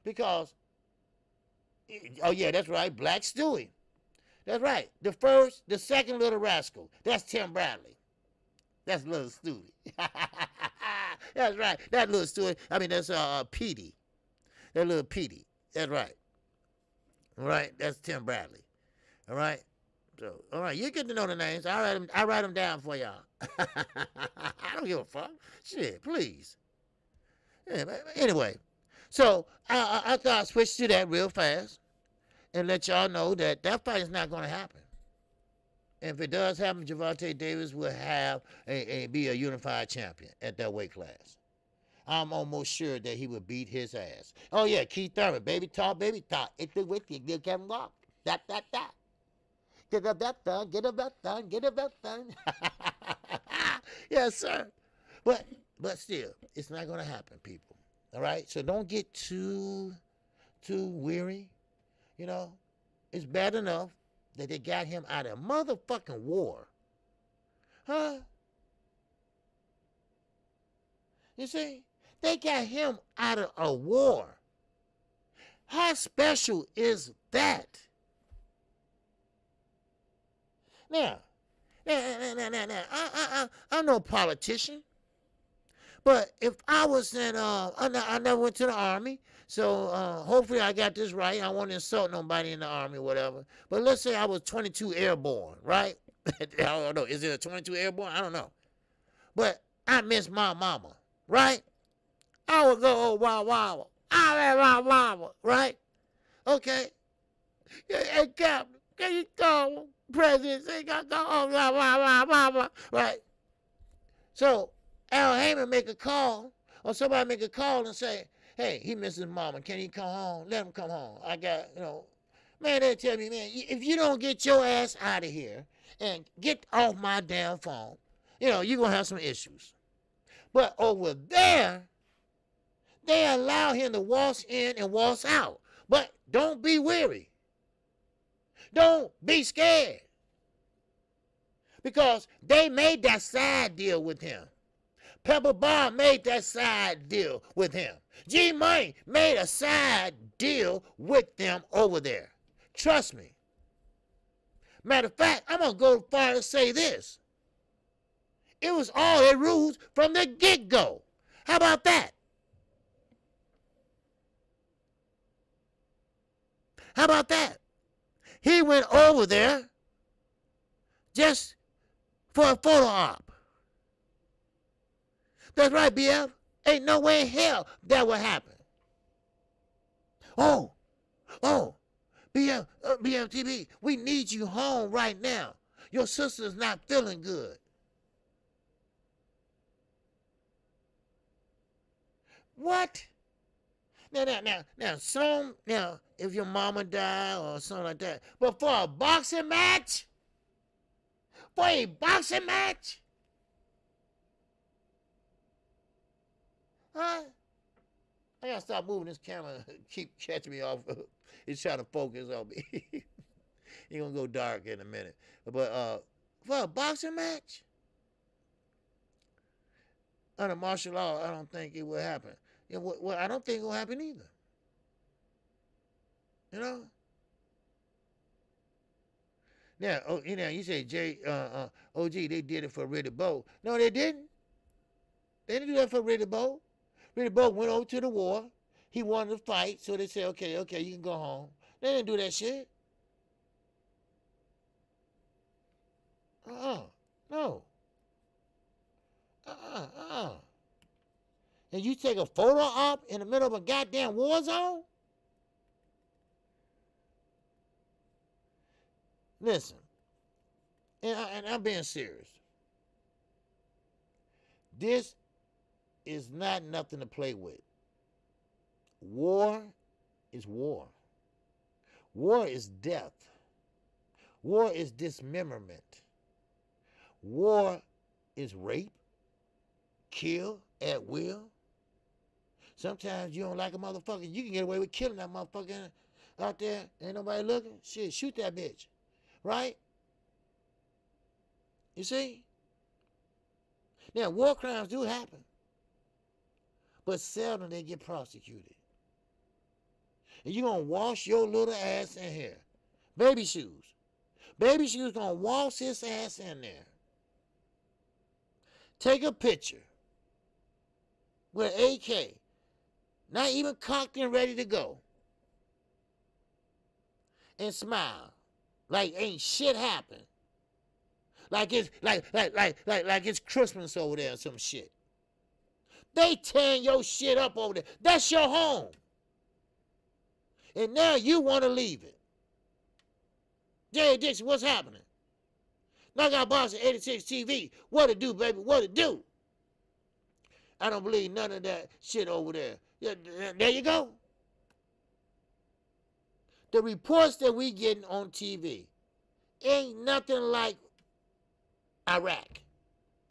Because, oh yeah, that's right, Black Stewie. That's right. The second little rascal. That's Tim Bradley. That's little Stewie. That's right. That little Stewie. I mean, that's Petey. That little Petey. That's right. All right. That's Tim Bradley. All right. So, all right. You get to know the names. I write them down for y'all. I don't give a fuck. Shit, please. Yeah, anyway, so I thought I'd switch to that real fast and let y'all know that fight is not going to happen. And if it does happen, Gervonta Davis will have be a unified champion at that weight class. I'm almost sure that he will beat his ass. Oh yeah, Keith Thurman, baby talk. It's the with you, get him walk. That. Get up that done. Yes, sir. But still, it's not going to happen, people. All right? So don't get too weary. It's bad enough that they got him out of motherfucking war. Huh? You see? They got him out of a war. How special is that? Now, I'm no politician. But if I was in, I never went to the Army, so hopefully I got this right. I don't want to insult nobody in the Army or whatever. But let's say I was 22 Airborne, right? I don't know. Is it a 22 Airborne? I don't know. But I miss my mama, right? I would go, oh, wow. I miss my mama, right? Okay. Hey, Captain, can you call President? Say, go, oh, wow, right? So, Al Heyman make a call, or somebody make a call and say, hey, he misses mama. Can he come home? Let him come home. I got, man, they tell me, man, if you don't get your ass out of here and get off my damn phone, you're going to have some issues. But over there, they allow him to waltz in and waltz out. But don't be weary. Don't be scared. Because they made that side deal with him. Pepper Bob made that side deal with him. G Money made a side deal with them over there. Trust me. Matter of fact, I'm going to go far as say this. It was all their rules from the get-go. How about that? How about that? He went over there just for a photo op. That's right, BF. Ain't no way in hell that would happen. Oh, BFTB, we need you home right now. Your sister's not feeling good. What? Now, if your mama die or something like that, but for a boxing match? For a boxing match? Huh? I gotta stop moving this camera. Keep catching me off. It's trying to focus on me. It's gonna go dark in a minute. But for a boxing match? Under martial law, I don't think it will happen. Well, I don't think it will happen either. You know? Now, you say OG, they did it for Ridley Bowe. No, they didn't. They didn't do that for Ridley Bowe. Ridley Bowe went over to the war. He wanted to fight, so they said, okay, you can go home. They didn't do that shit. No. And you take a photo op in the middle of a goddamn war zone? Listen, and I'm being serious. This is not nothing to play with. War is war. War is death. War is dismemberment. War is rape, kill at will. Sometimes you don't like a motherfucker, you can get away with killing that motherfucker out there. Ain't nobody looking. Shit, shoot that bitch. Right? You see? Now, war crimes do happen, but seldom they get prosecuted. And you're going to wash your little ass in here. Baby shoes. Baby shoes going to wash his ass in there. Take a picture with an AK, not even cocked and ready to go, and smile like ain't shit happened. Like it's like it's Christmas over there or some shit. They tearing your shit up over there. That's your home. And now you want to leave it. Jay Dixon, what's happening? Knockout Boxing 86 TV. What it do, baby? What it do? I don't believe none of that shit over there. Yeah, there you go. The reports that we getting on TV ain't nothing like Iraq,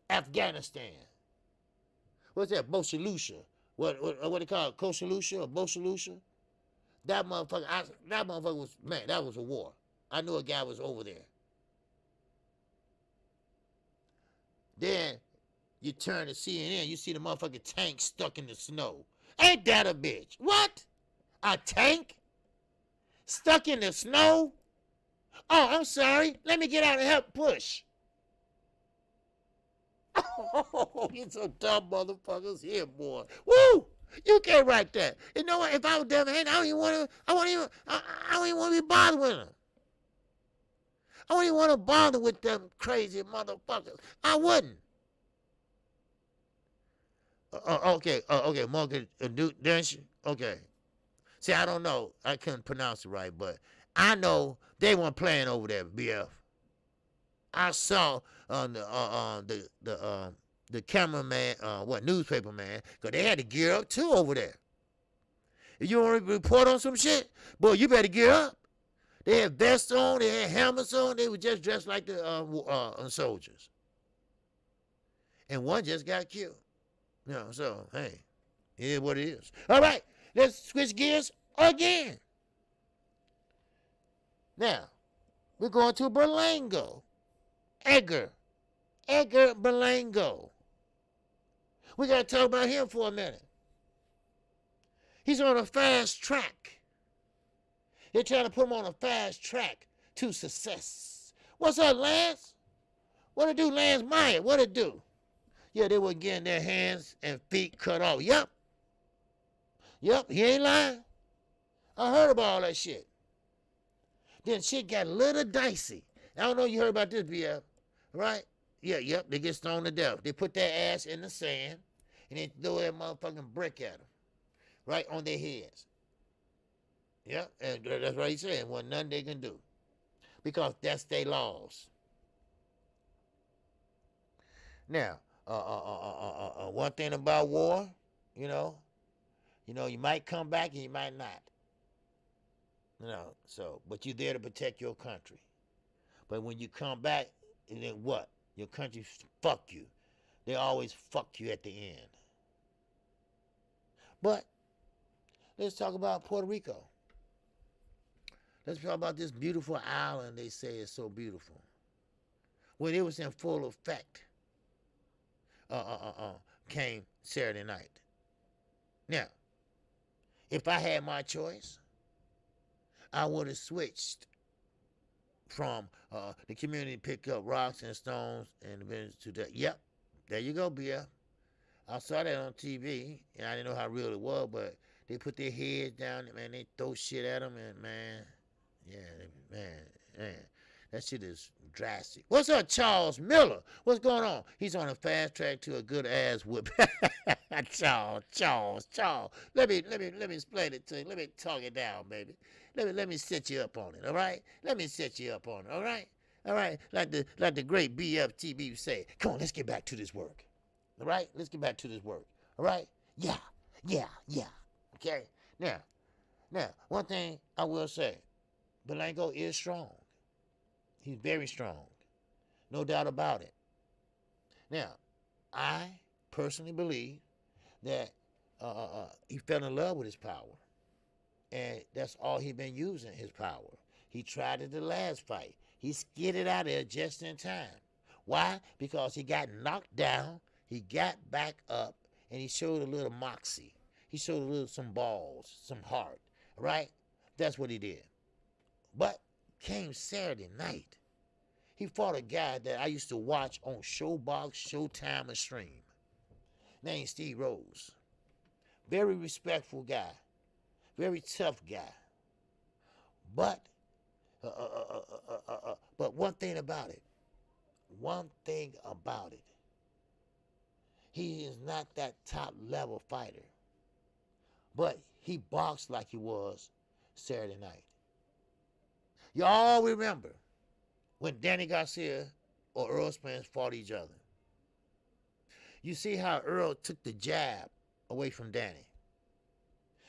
Afghanistan. What's that? Boshalusha. What they call it? Koshalusha or Boshalusha? That motherfucker was, man, that was a war. I knew a guy was over there. Then you turn to CNN, you see the motherfucking tank stuck in the snow. Ain't that a bitch? What? A tank? Stuck in the snow? Oh, I'm sorry. Let me get out and help push. Oh, you some dumb motherfuckers here, boy. Woo! You can't write that. You know what? If I was Devin Haney, I don't even want to be bothered with them. I don't even want to bother with them crazy motherfuckers. I wouldn't. Okay, Morgan Dench. Okay. See, I don't know. I couldn't pronounce it right, but I know they weren't playing over there, BF. I saw the cameraman, newspaper man, because they had to gear up too over there. If you want to report on some shit, boy, you better gear up. They had vests on, they had helmets on, they were just dressed like the soldiers. And one just got killed. You know, so, hey, it is what it is. All right, let's switch gears again. Now, we're going to Berlango. Edgar Berlango. We got to talk about him for a minute. He's on a fast track. They're trying to put him on a fast track to success. What's up, Lance? What it do, Lance Meyer? What it do? Yeah, they were getting their hands and feet cut off. Yep, he ain't lying. I heard about all that shit. Then shit got a little dicey. I don't know if you heard about this, BF, right? Yeah, they get stoned to death. They put their ass in the sand, and they throw that motherfucking brick at them, right on their heads. Yeah, and that's what he said. Wasn't nothing they can do because that's their laws. Now, one thing about war, you know, you might come back and you might not. But you're there to protect your country. But when you come back, and then what? Your country fuck you. They always fuck you at the end. But let's talk about Puerto Rico. Let's talk about this beautiful island they say is so beautiful. When it was in full effect, came Saturday night. Now, if I had my choice, I would have switched from the community pick up rocks and stones and events to that. Yep, there you go, Blair. I saw that on TV, and I didn't know how real it was, but they put their heads down, man, they throw shit at them, and man, yeah, man, that shit is drastic. What's up, Charles Miller? What's going on? He's on a fast track to a good ass whip. Charles. Let me explain it to you. Let me talk it down, baby. Let me set you up on it, all right? Let me set you up on it, all right? All right, like the great BFTB would say, come on, let's get back to this work. All right? Let's get back to this work. All right? Yeah. Okay? Now, one thing I will say, Belango is strong. He's very strong. No doubt about it. Now, I personally believe that he fell in love with his power. And that's all he's been using, his power. He tried it the last fight. He skidded out there just in time. Why? Because he got knocked down, he got back up, and he showed a little moxie. He showed some balls, some heart, right? That's what he did. But came Saturday night, he fought a guy that I used to watch on Showbox, Showtime, and Stream, named Steve Rose. Very respectful guy. Very tough guy. But one thing about it, he is not that top level fighter. But he boxed like he was Saturday night. Y'all remember when Danny Garcia or Earl Spence fought each other. You see how Earl took the jab away from Danny.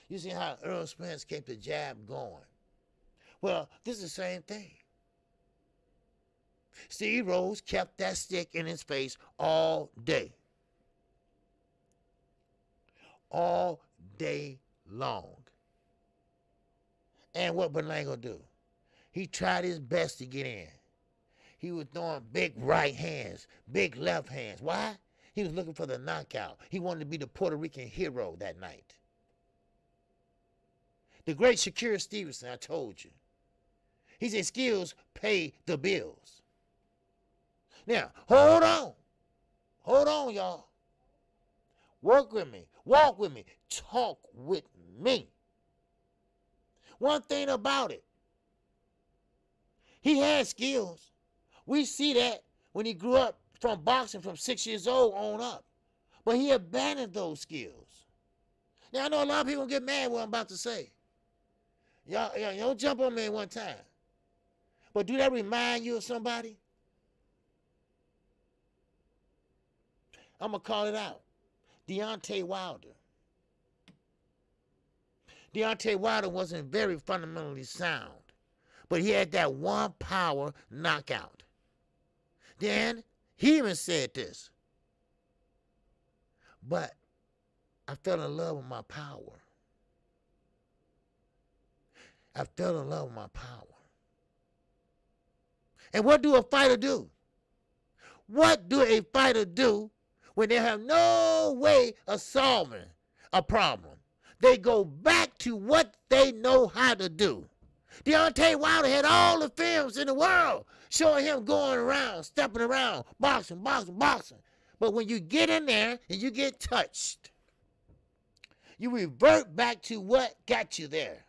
You see how Earl Spence kept the jab going. Well, this is the same thing. Steve Rose kept that stick in his face all day. All day long. And what Belango do? He tried his best to get in. He was throwing big right hands, big left hands. Why? He was looking for the knockout. He wanted to be the Puerto Rican hero that night. The great Shakira Stevenson, I told you. He said skills pay the bills. Now, hold on. Hold on, y'all. Work with me. Walk with me. Talk with me. One thing about it, he had skills. We see that when he grew up from boxing from 6 years old on up. But he abandoned those skills. Now, I know a lot of people get mad what I'm about to say. Y'all don't jump on me one time. But do that remind you of somebody? I'm going to call it out. Deontay Wilder. Deontay Wilder wasn't very fundamentally sound, but he had that one power knockout. Then he even said this, but I fell in love with my power. I fell in love with my power. And what do a fighter do? What do a fighter do when they have no way of solving a problem? They go back to what they know how to do. Deontay Wilder had all the films in the world showing him going around, stepping around, boxing. But when you get in there and you get touched, you revert back to what got you there.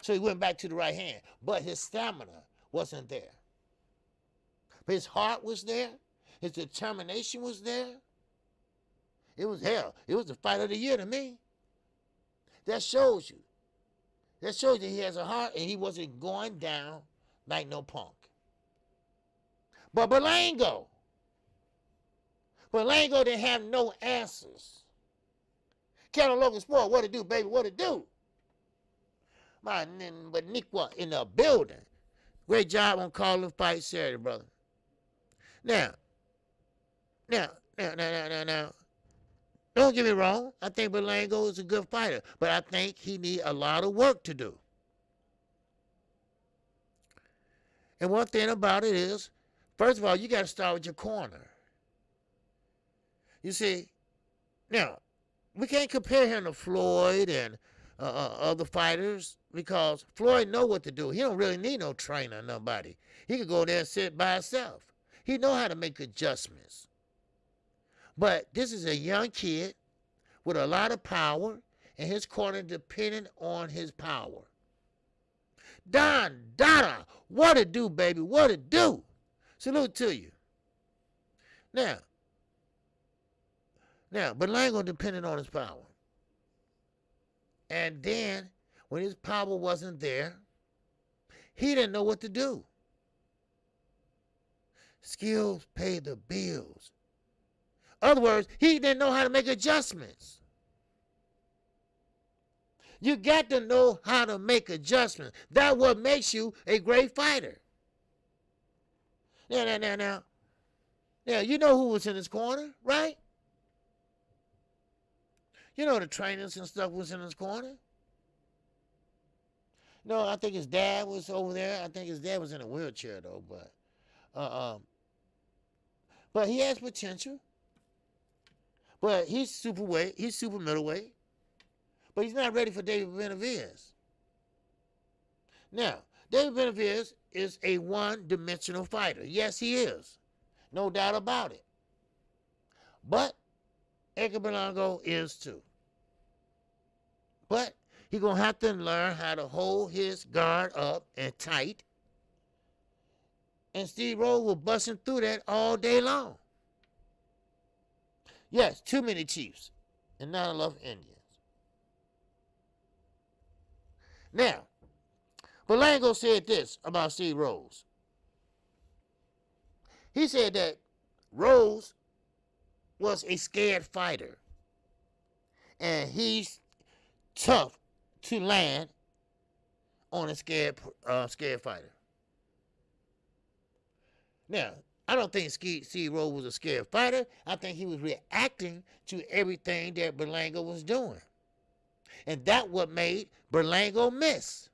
So he went back to the right hand, but his stamina wasn't there. But his heart was there. His determination was there. It was hell. It was the fight of the year to me. That shows you. That shows you he has a heart and he wasn't going down like no punk. But Berlango didn't have no answers. Cattle Local Sport, what it do, baby, what it do? My Beniqua in the building. Great job on calling the fight Saturday, brother. Now. Don't get me wrong. I think Berlango is a good fighter, but I think he needs a lot of work to do. And one thing about it is, first of all, you got to start with your corner. You see, now, we can't compare him to Floyd and other fighters because Floyd know what to do. He don't really need no trainer or nobody. He could go there and sit by himself. He know how to make adjustments. But this is a young kid with a lot of power, and his corner dependent on his power. Don Dada, what it do, baby? What it do? Salute to you. Now, Berlango depended on his power. And then, when his power wasn't there, he didn't know what to do. Skills pay the bills. In other words, he didn't know how to make adjustments. You got to know how to make adjustments. That's what makes you a great fighter. Now, you know who was in his corner, right? You know the trainers and stuff was in his corner. No, I think his dad was over there. I think his dad was in a wheelchair, though, but he has potential. But he's super weight. He's super middleweight. But he's not ready for David Benavidez. Now, David Benavidez is a one-dimensional fighter. Yes, he is. No doubt about it. But Edgar Berlango is too. But he's going to have to learn how to hold his guard up and tight. And Steve Rose will bust him through that all day long. Yes, too many Chiefs and not enough Indians. Now, Berlango said this about Steve Rose. He said that Rose was a scared fighter. And he's tough to land on a scared fighter. Now, I don't think Steve Rose was a scared fighter. I think he was reacting to everything that Berlango was doing. And that's what made Berlango miss.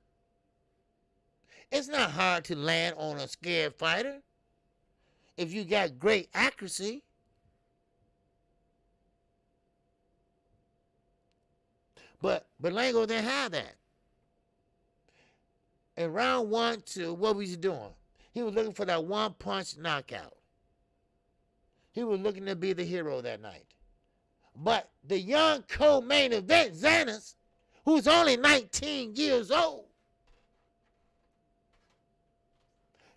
It's not hard to land on a scared fighter if you got great accuracy. But Berlango didn't have that. In round 1, 2, what was he doing? He was looking for that one-punch knockout. He was looking to be the hero that night. But the young co-main event, Xanis, who's only 19 years old,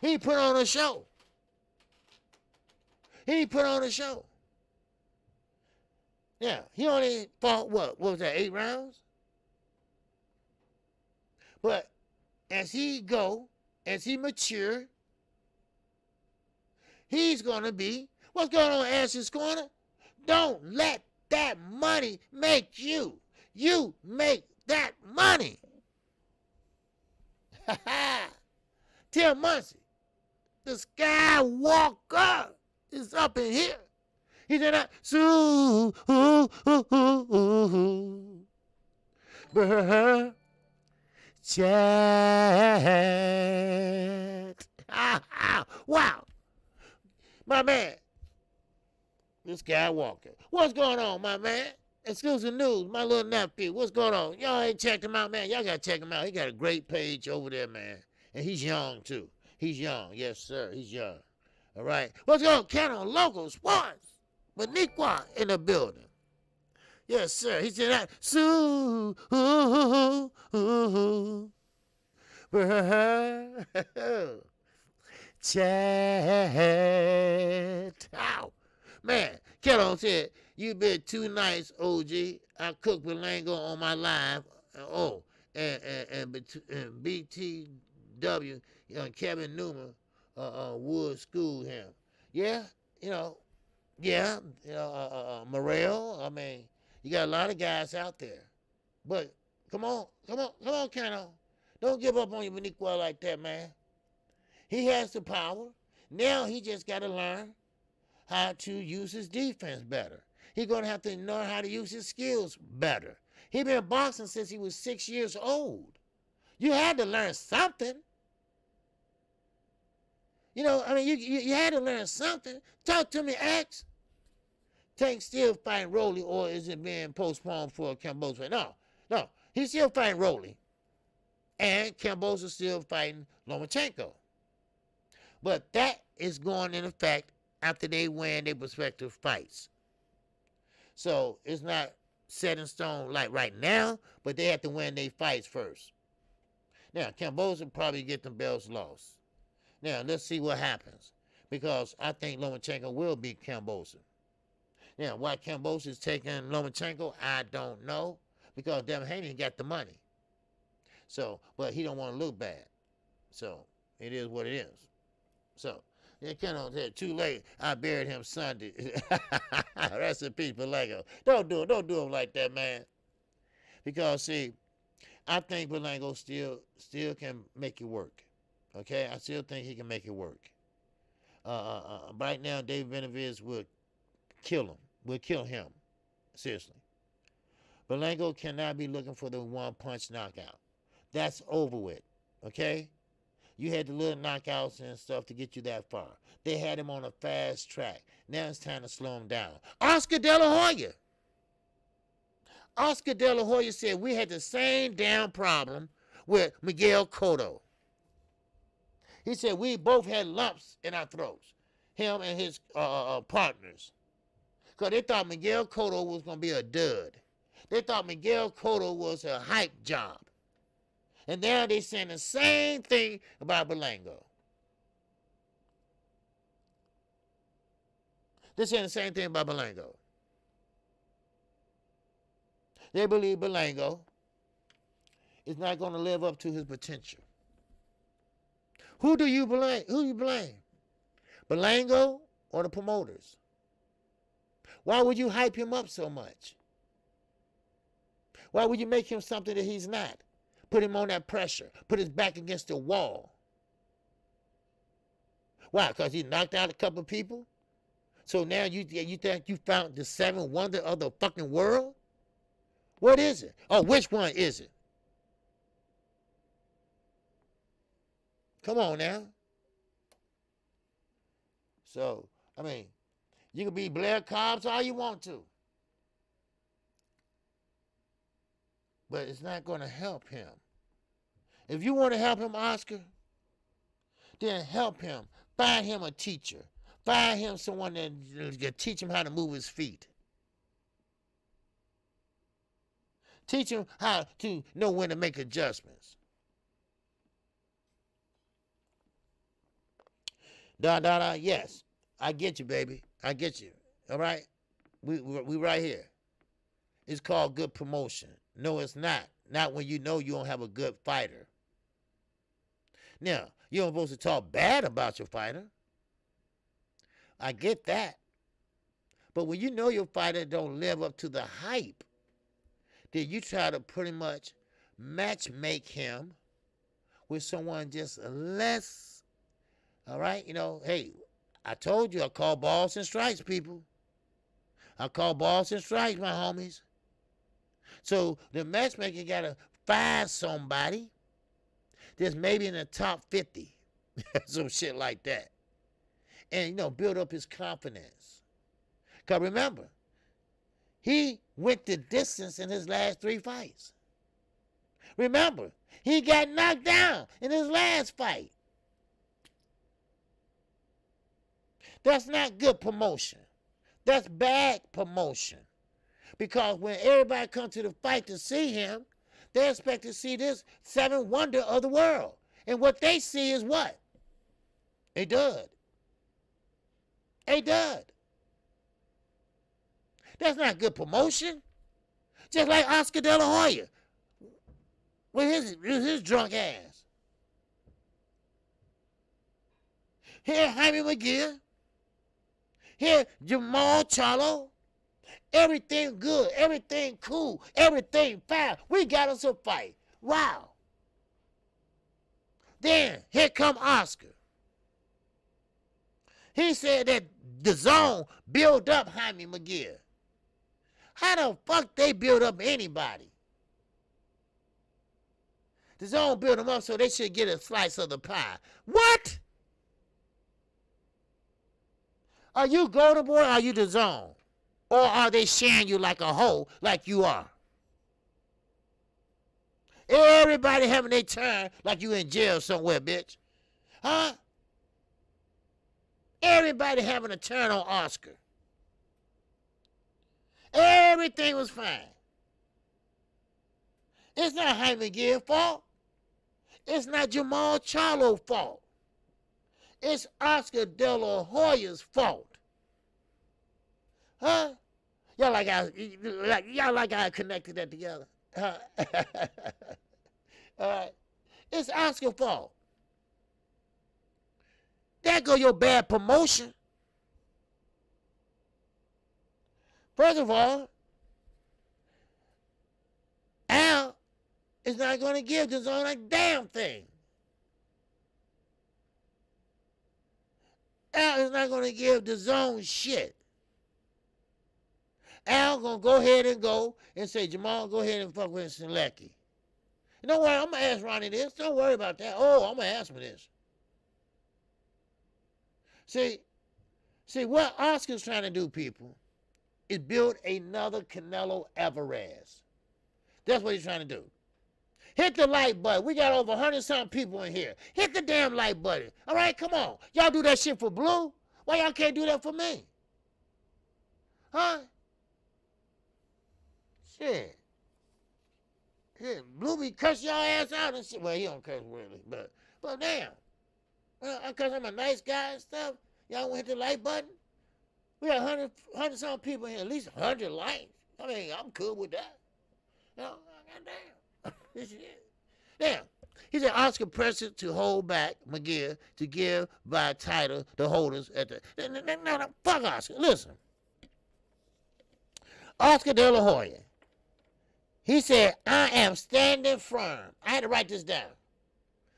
he put on a show. He put on a show. Yeah, he only fought, what was that, 8 rounds? But as he mature, he's going to be, what's going on, Ash's Corner? Don't let that money make you. You make that money. Tell Muncie, the Skywalker is up in here. He said, chat. Wow. My man, this Skywalker. What's going on, my man? Exclusive news, my little nephew. What's going on? Y'all ain't checked him out, man. Y'all got to check him out. He got a great page over there, man. And he's young, too. He's young. Yes, sir. He's young. All right. What's going on? Count on local sports. Beniqua in the building. Yes, sir. He said that. Chat. Ow. Man, Kello said, You been too nice, OG. I cooked Belango on my live. Oh, and BTW, Kevin Newman, Wood schooled him. Yeah, you know, yeah, Morel. I mean, you got a lot of guys out there. But come on, Kano. Don't give up on your Maniqua like that, man. He has the power. Now he just got to learn how to use his defense better. He's going to have to learn how to use his skills better. He been boxing since he was 6 years old. You had to learn something. You know, I mean, you had to learn something. Talk to me, X. Tank still fighting Rolly, or is it being postponed for Kambosos? No, he's still fighting Rolly. And Kambosos still fighting Lomachenko. But that is going in effect after they win their respective fights. So it's not set in stone like right now, but they have to win their fights first. Now, Kambosos will probably get them belts lost. Now, let's see what happens. Because I think Lomachenko will beat Kambosos. Now, why Kambosos is taking Lomachenko, I don't know. Because Devin Haney got the money. So, but he don't want to look bad. So, it is what it is. So, it kind of said, too late. I buried him Sunday. Rest in peace, Belango. Don't do him like that, man. Because see, I think Belango still can make it work. Okay, I still think he can make it work. Right now, David Benavidez will kill him. Will kill him. Seriously. Belango cannot be looking for the one-punch knockout. That's over with. Okay. You had the little knockouts and stuff to get you that far. They had him on a fast track. Now it's time to slow him down. Oscar De La Hoya. Oscar De La Hoya said we had the same damn problem with Miguel Cotto. He said we both had lumps in our throats. Him and his partners. Because they thought Miguel Cotto was going to be a dud. They thought Miguel Cotto was a hype job. And now they're saying the same thing about Belango. They're saying the same thing about Belango. They believe Belango is not going to live up to his potential. Who do you blame? Who do you blame? Belango or the promoters? Why would you hype him up so much? Why would you make him something that he's not? Put him on that pressure. Put his back against the wall. Why? Because he knocked out a couple of people? So now you think you found the seventh wonder of the fucking world? What is it? Oh, which one is it? Come on now. So, I mean, you can be Blair, Cobbs all you want to. But it's not going to help him. If you want to help him, Oscar, then help him. Find him a teacher. Find him someone that can teach him how to move his feet. Teach him how to know when to make adjustments. Yes, I get you, baby. I get you. All right? We right here. It's called good promotion. No, it's not. Not when you know you don't have a good fighter. Now, you're not supposed to talk bad about your fighter. I get that. But when you know your fighter don't live up to the hype, then you try to pretty much match make him with someone just less. All right? You know, hey, I told you I call balls and strikes, people. I call balls and strikes, my homies. So the matchmaker got to find somebody that's maybe in the top 50. Some shit like that. And, you know, build up his confidence. Because remember, he went the distance in his last 3 fights. Remember, he got knocked down in his last fight. That's not good promotion. That's bad promotion. Because when everybody comes to the fight to see him, they expect to see this seventh wonder of the world. And what they see is what? A dud. A dud. That's not good promotion. Just like Oscar De La Hoya with his drunk ass. Here, Jaime McGill. Here, Jamal Charlo. Everything good, everything cool, everything fine. We got us a fight. Wow. Then, here come Oscar. He said that the zone built up Jaime McGill. How the fuck they build up anybody? The zone built them up so they should get a slice of the pie. What? Are you Golden Boy or are you the zone? Or are they sharing you like a hoe, like you are? Everybody having their turn like you in jail somewhere, bitch. Huh? Everybody having a turn on Oscar. Everything was fine. It's not Jaime McGill's fault. It's not Jamal Charlo's fault. It's Oscar De La Hoya's fault. Huh? Y'all like I connected that together. Huh? All right. It's Oscar's fault. There go your bad promotion. First of all, Al is not going to give the zone a damn thing. Al is not going to give the zone shit. Al going to go ahead and go and say, Jamal, go ahead and fuck with Selecki. You know what? I'm going to ask Ronnie this. Don't worry about that. Oh, I'm going to ask him this. See, what Oscar's trying to do, people, is build another Canelo Alvarez. That's what he's trying to do. Hit the like button. We got over 100-something people in here. Hit the damn like button. All right, come on. Y'all do that shit for Blue? Why y'all can't do that for me? Huh? Shit. Blue be cuss y'all ass out and shit. Well, he don't curse really, but damn. Well, because I'm a nice guy and stuff, y'all want to hit the like button? We got 100-something people in here, at least 100 likes. I mean, I'm cool with that. You know, goddamn. Now, he said Oscar pressed to hold back McGill to give by title the holders at the. No, fuck Oscar. Listen. Oscar De La Hoya. He said, I am standing firm. I had to write this down.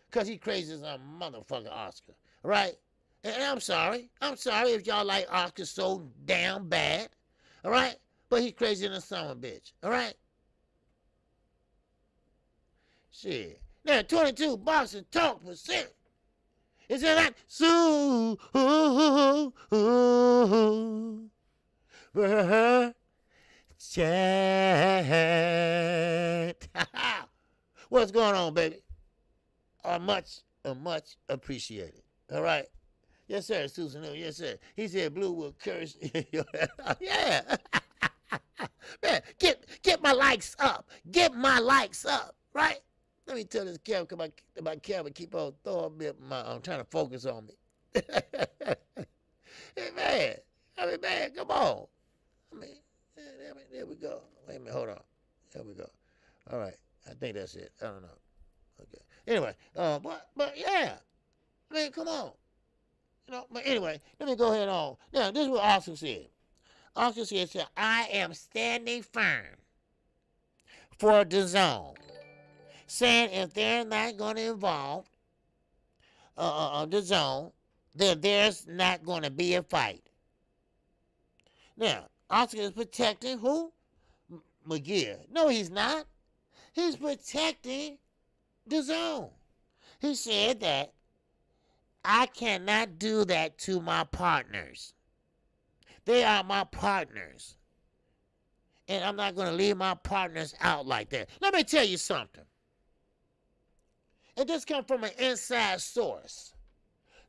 Because he crazy as a motherfucker, Oscar. Right? And I'm sorry. I'm sorry if y'all like Oscar so damn bad. All right? But he crazy than a summer bitch. All right? Shit. Now, 22 boxing talk percent. Is it not? So, chat. What's going on, baby? Much appreciated. All right? Yes, sir, Susan. Yes, sir. He said Blue will curse. Yeah. Man, get my likes up. Get my likes up, right? Let me tell this camera, because my camera keep on throwing me up I'm trying to focus on me. Hey, man, come on. There we go. Wait a minute, hold on. There we go. All right, I think that's it. I don't know. Okay. Anyway, but yeah. I mean, come on. You know, but anyway, let me go ahead on. Now, this is what Oscar said. Oscar said, I am standing firm for the zone. Saying if they're not going to involve the zone, then there's not going to be a fight. Now, Oscar is protecting who? McGill. No, he's not. He's protecting the zone. He said that I cannot do that to my partners. They are my partners. And I'm not going to leave my partners out like that. Let me tell you something. And this comes from an inside source.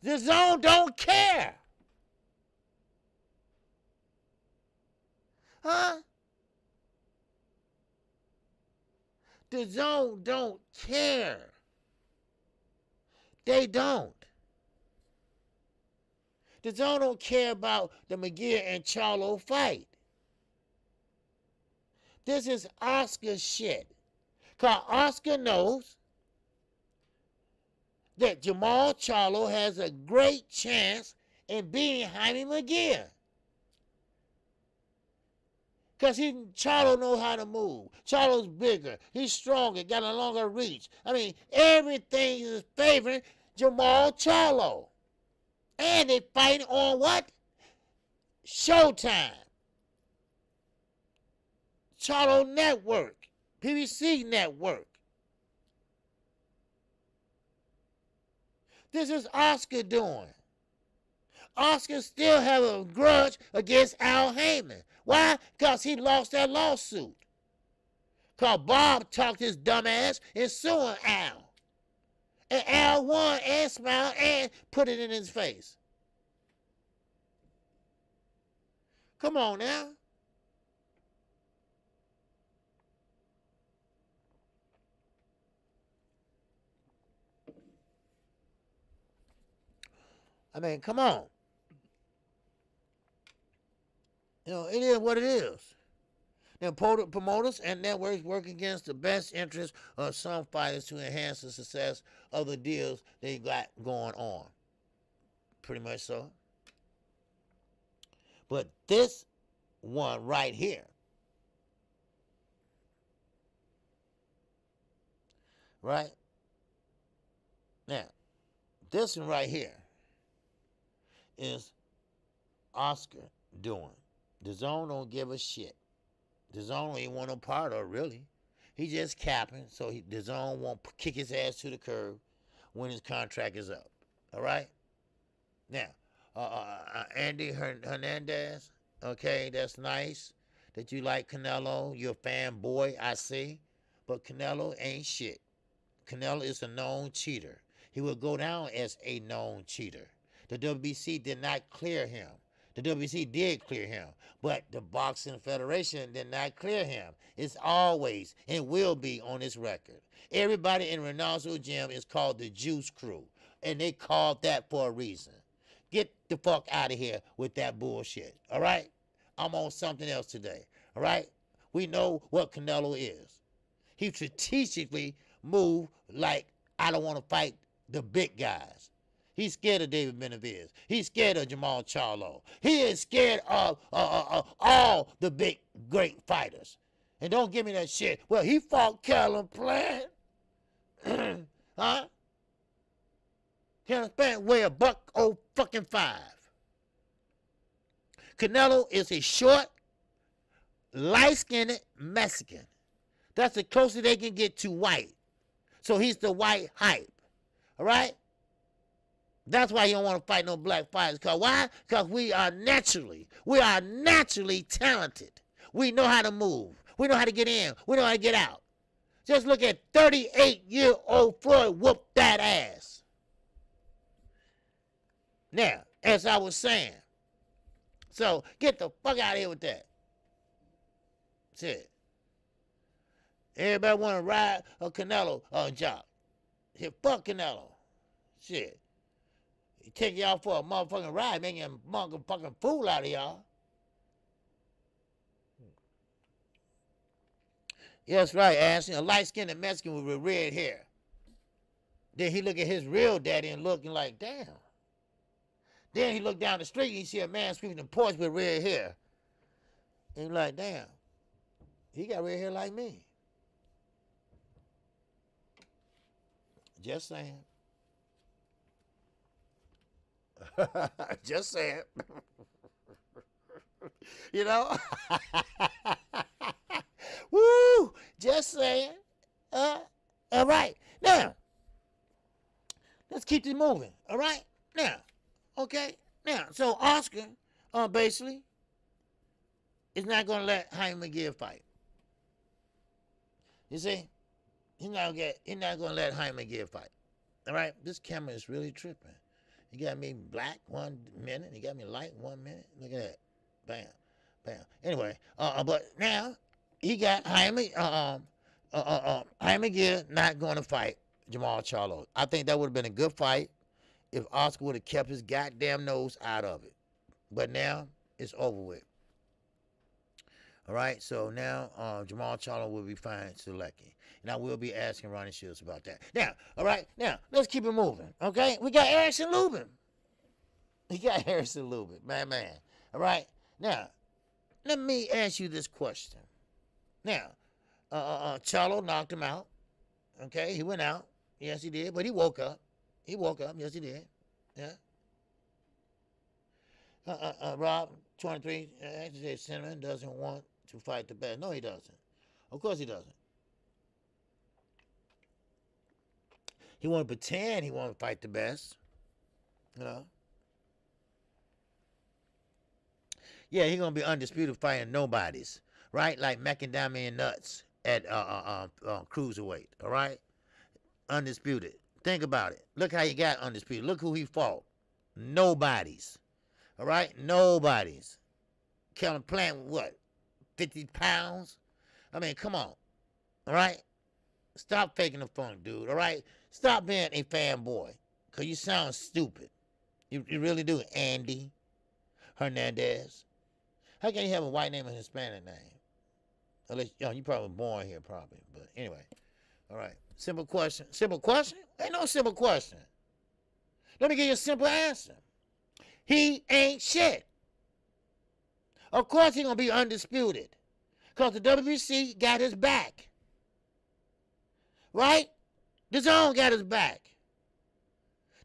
The zone don't care. Huh? The zone don't care. They don't. The zone don't care about the McGill and Charlo fight. This is Oscar shit. Because Oscar knows that Jamal Charlo has a great chance in beating Jaime McGill. Because Charlo knows how to move. Charlo's bigger. He's stronger. Got a longer reach. I mean, everything is favoring Jamal Charlo. And they fighting on what? Showtime. Charlo Network. PBC Network. This is Oscar doing. Oscar still have a grudge against Al Heyman. Why? Because he lost that lawsuit. Because Bob talked his dumb ass in suing Al. And Al won and smiled and put it in his face. Come on now. I mean, come on. You know, it is what it is. Now, promoters and networks work against the best interests of some fighters to enhance the success of the deals they got going on. Pretty much so. But this one right here, right? Now, this one right here is Oscar doing. The Zone don't give a shit. The Zone ain't want no part of it, really. He just capping, so the Zone won't kick his ass to the curb when his contract is up. All right? Now, Andy Hernandez, okay, that's nice that you like Canelo. You're a fanboy, I see. But Canelo ain't shit. Canelo is a known cheater. He will go down as a known cheater. The WBC did not clear him. The WBC did clear him, but the Boxing Federation did not clear him. It's always and will be on his record. Everybody in Ronaldo Gym is called the Juice Crew, and they called that for a reason. Get the fuck out of here with that bullshit, all right? I'm on something else today, all right? We know what Canelo is. He strategically moved like, I don't want to fight the big guys. He's scared of David Benavidez. He's scared of Jamal Charlo. He is scared of all the big, great fighters. And don't give me that shit. Well, he fought Callum Plant. Huh? Callum Plant weigh $105. Canelo is a short, light-skinned Mexican. That's the closest they can get to white. So he's the white hype. All right? That's why you don't want to fight no black fighters. Because why? Because we are naturally talented. We know how to move. We know how to get in. We know how to get out. Just look at 38-year-old Floyd whoop that ass. Now, as I was saying, so get the fuck out of here with that. That's it. Everybody want to ride a Canelo job. Shit, fuck Canelo. Shit. He take y'all for a motherfucking ride, making a motherfucking fool out of y'all. Yeah, that's right, Ashley. A light-skinned Mexican with red hair. Then he look at his real daddy and looking like, damn. Then he look down the street and he see a man sweeping the porch with red hair. And he like, damn, he got red hair like me. Just saying. Just saying. You know? Woo! Just saying. All right. Now, let's keep this moving. All right? Now, okay? Now, so Oscar, basically, is not going to let Jaime McGill fight. You see? He's not going to let Jaime McGill fight. All right? This camera is really tripping. He got me black 1 minute. He got me light 1 minute. Look at that. Bam. Bam. Anyway, but now he got Jaime McGill not going to fight Jamal Charlo. I think that would have been a good fight if Oscar would have kept his goddamn nose out of it. But now it's over with. All right, so now Jamal Charlo will be fine selecting. And I will be asking Ronnie Shields about that. Now, all right, now, let's keep it moving, okay? We got Harrison Lubin. We got Harrison Lubin, man. All right, now, let me ask you this question. Now, Charlo knocked him out, okay? He went out. Yes, he did, but he woke up. Yes, he did. Yeah. Rob, 23, actually said Cinnamon doesn't want to fight the best. No, he doesn't. Of course he doesn't. He want to pretend he want to fight the best. You know? Yeah, he going to be undisputed fighting nobodies. Right? Like macadamia nuts at cruiserweight. All right? Undisputed. Think about it. Look how he got undisputed. Look who he fought. Nobodies. All right? Nobodies. Kevin Plant with what? 50 pounds? I mean, come on. All right? Stop faking the funk, dude. All right? Stop being a fanboy. Because you sound stupid. You really do. Andy Hernandez. How can you have a white name and a Hispanic name? Unless, you probably born here, probably. But anyway. All right. Simple question. Simple question? Ain't no simple question. Let me give you a simple answer. He ain't shit. Of course he going to be undisputed. Because the WBC got his back. Right? The Zone got his back.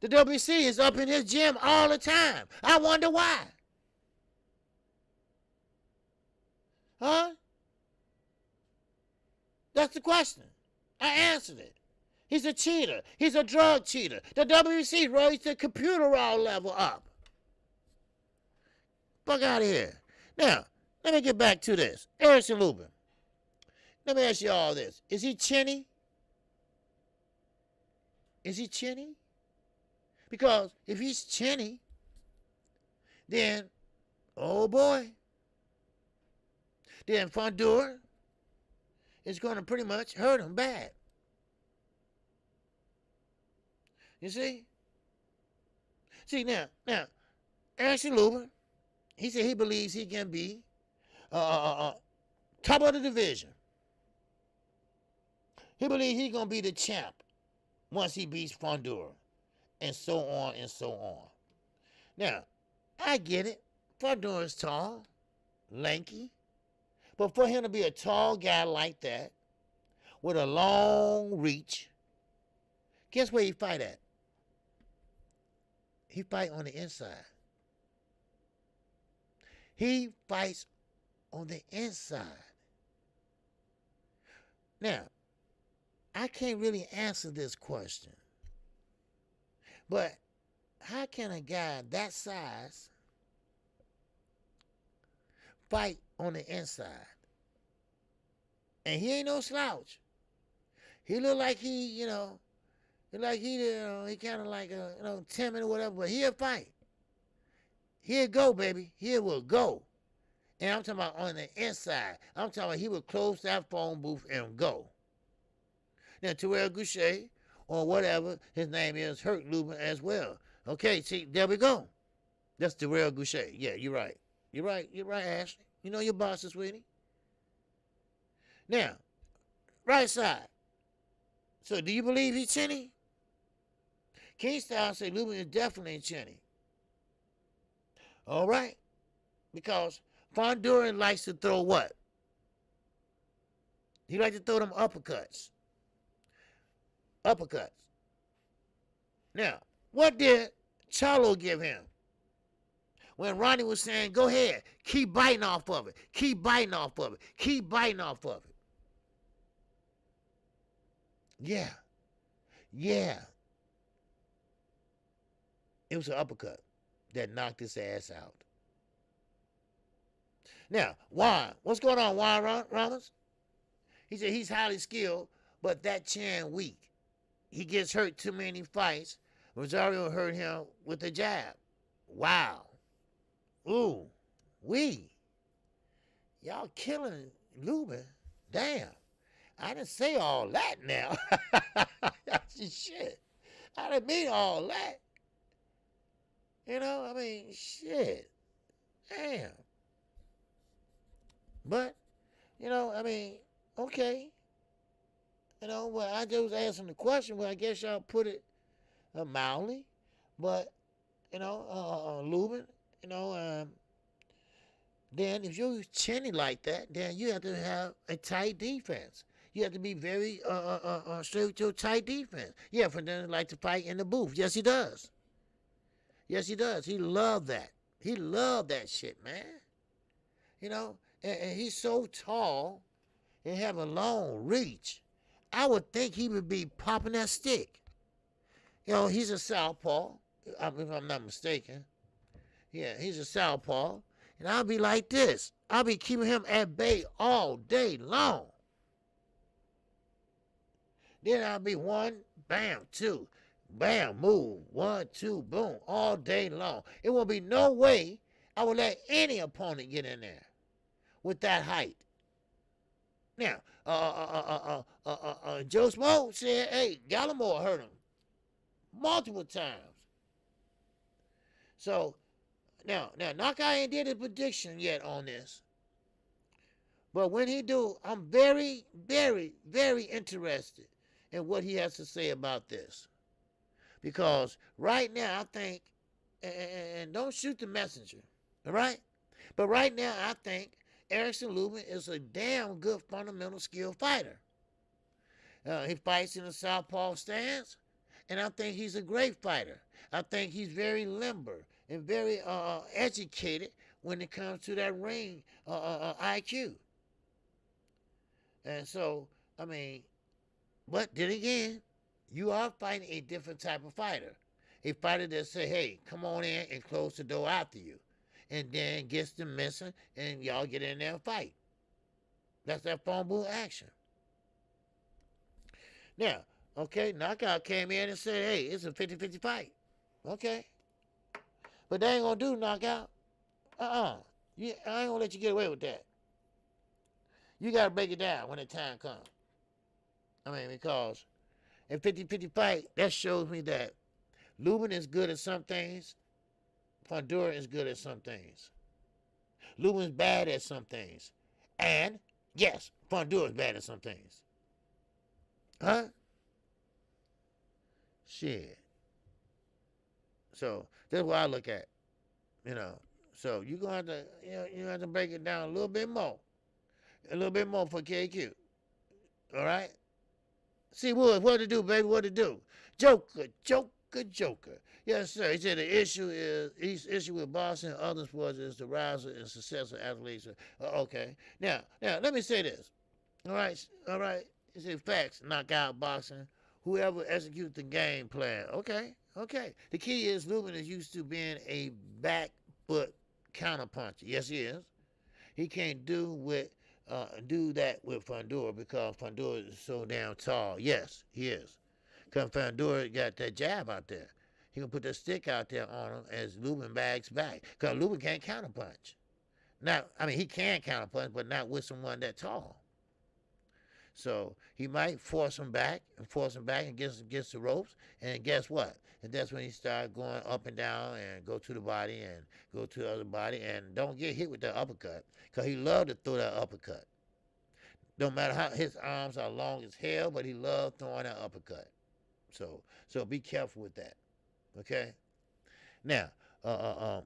The WBC is up in his gym all the time. I wonder why. Huh? That's the question. I answered it. He's a cheater. He's a drug cheater. The WBC raised the computer raw level up. Fuck out of here. Now, let me get back to this. Harrison Lubin. Let me ask you all this. Is he chinny? Is he chinny? Because if he's chinny, then, oh boy, then Fondor is going to pretty much hurt him bad. You see? See, now, Harrison Lubin, he said he believes he can be top of the division. He believes he's going to be the champ once he beats Fondor, and so on and so on. Now, I get it. Fondor is tall, lanky. But for him to be a tall guy like that, with a long reach, guess where he fight at? He fight on the inside. He fights on the inside. Now, I can't really answer this question. But how can a guy that size fight on the inside? And he ain't no slouch. He look like he kind of like timid or whatever, but he'll fight. He'll go, baby. He will go. And I'm talking about on the inside. I'm talking about he would close that phone booth and go. Now, TERRE Goucher, or whatever his name is, hurt Lubin as well. Okay, see, there we go. That's TERRE Goucher. Yeah, you're right. You're right, Ashley. You know your boss, sweetie. Now, right side. So, do you believe he's chinny? King Style say Lubin is definitely chinny. All right? Because Fondurin likes to throw what? He likes to throw them uppercuts. Now, what did Charlo give him? When Ronnie was saying, go ahead, keep biting off of it. Keep biting off of it. Keep biting off of it. Yeah. It was an uppercut that knocked his ass out. Now, Juan, what's going on, Juan Ramos? He said he's highly skilled, but that chin weak. He gets hurt too many fights. Rosario hurt him with a jab. Wow. Ooh, y'all killing Lubin. Damn. I didn't say all that now. That's just shit. I didn't mean all that. You know, I mean, shit. Damn. But I mean, okay. Well, I just was asking the question. Well, I guess y'all put it mildly, but Lubin, you know, then if you're chinny like that, then you have to have a tight defense. You have to be very straight with your tight defense. Yeah, for them to like to fight in the booth. Yes, he does. Yes, he does. He loved that. He loved that shit, man. And he's so tall and have a long reach. I would think he would be popping that stick. He's a southpaw, if I'm not mistaken. Yeah, he's a southpaw. And I'll be like this. I'll be keeping him at bay all day long. Then I'll be one, bam, two, bam, move, one, two, boom, all day long. It won't be no way I will let any opponent get in there with that height. Now, Joe Smoke said, hey, Gallimore hurt him multiple times. So, now, Knockout ain't did a prediction yet on this. But when he do, I'm very, very, very interested in what he has to say about this. Because right now, I think, and don't shoot the messenger, all right? But right now, I think Erickson Lubin is a damn good fundamental skill fighter. He fights in a southpaw stance, and I think he's a great fighter. I think he's very limber and very educated when it comes to that ring IQ. And so, I mean, but then again, you are fighting a different type of fighter. A fighter that say, hey, come on in and close the door after you. And then gets them missing, and y'all get in there and fight. That's that phone booth action. Now, okay, Knockout came in and said, hey, it's a 50-50 fight. Okay. But they ain't going to do Knockout. I ain't going to let you get away with that. You got to break it down when the time comes. I mean, because in 50-50 fight, that shows me that Lubin is good at some things. Fundora is good at some things. Lubin's bad at some things. And, yes, Fundora is bad at some things. Huh? Shit. So, that's what I look at. So you're going to have to, you have to break it down a little bit more. A little bit more for KQ. All right? See, what to do, baby, what to do. Joker. Yes, sir. He said the issue with boxing and other sports is the rise and success of athletes. Okay. Now, let me say this. All right. He said facts, knockout boxing. Whoever executes the game plan. Okay. The key is Lubin is used to being a back foot counterpuncher. Yes, he is. He can't do that with Fundora because Fundora is so damn tall. Yes, he is. Because Fundora got that jab out there. He can put that stick out there on him as Lubin bags back. Because Lubin can't counterpunch. He can counterpunch, but not with someone that tall. So he might force him back against the ropes. And guess what? And that's when he starts going up and down and go to the body and go to the other body. And don't get hit with that uppercut. Because he loved to throw that uppercut. No matter how his arms are long as hell, but he loved throwing that uppercut. So be careful with that. Okay? Now, the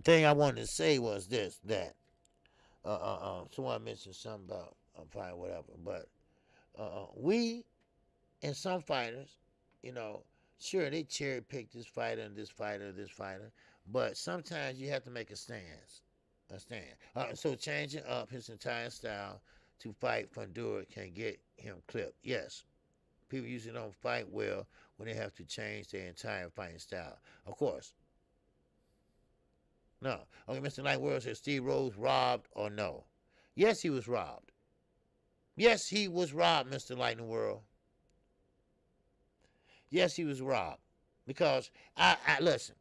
thing I wanted to say was this, that someone mentioned something about fighting, whatever, but we and some fighters, sure, they cherry pick this fighter and this fighter, but sometimes you have to make a stand. So changing up his entire style to fight Fundora can get him clipped. Yes, people usually don't fight well when they have to change their entire fighting style. Of course. No. Okay, Mr. Light World says Steve Rose robbed or no? Yes, he was robbed. Yes, he was robbed, Mr. Lightning World. Yes, he was robbed. Because I listen,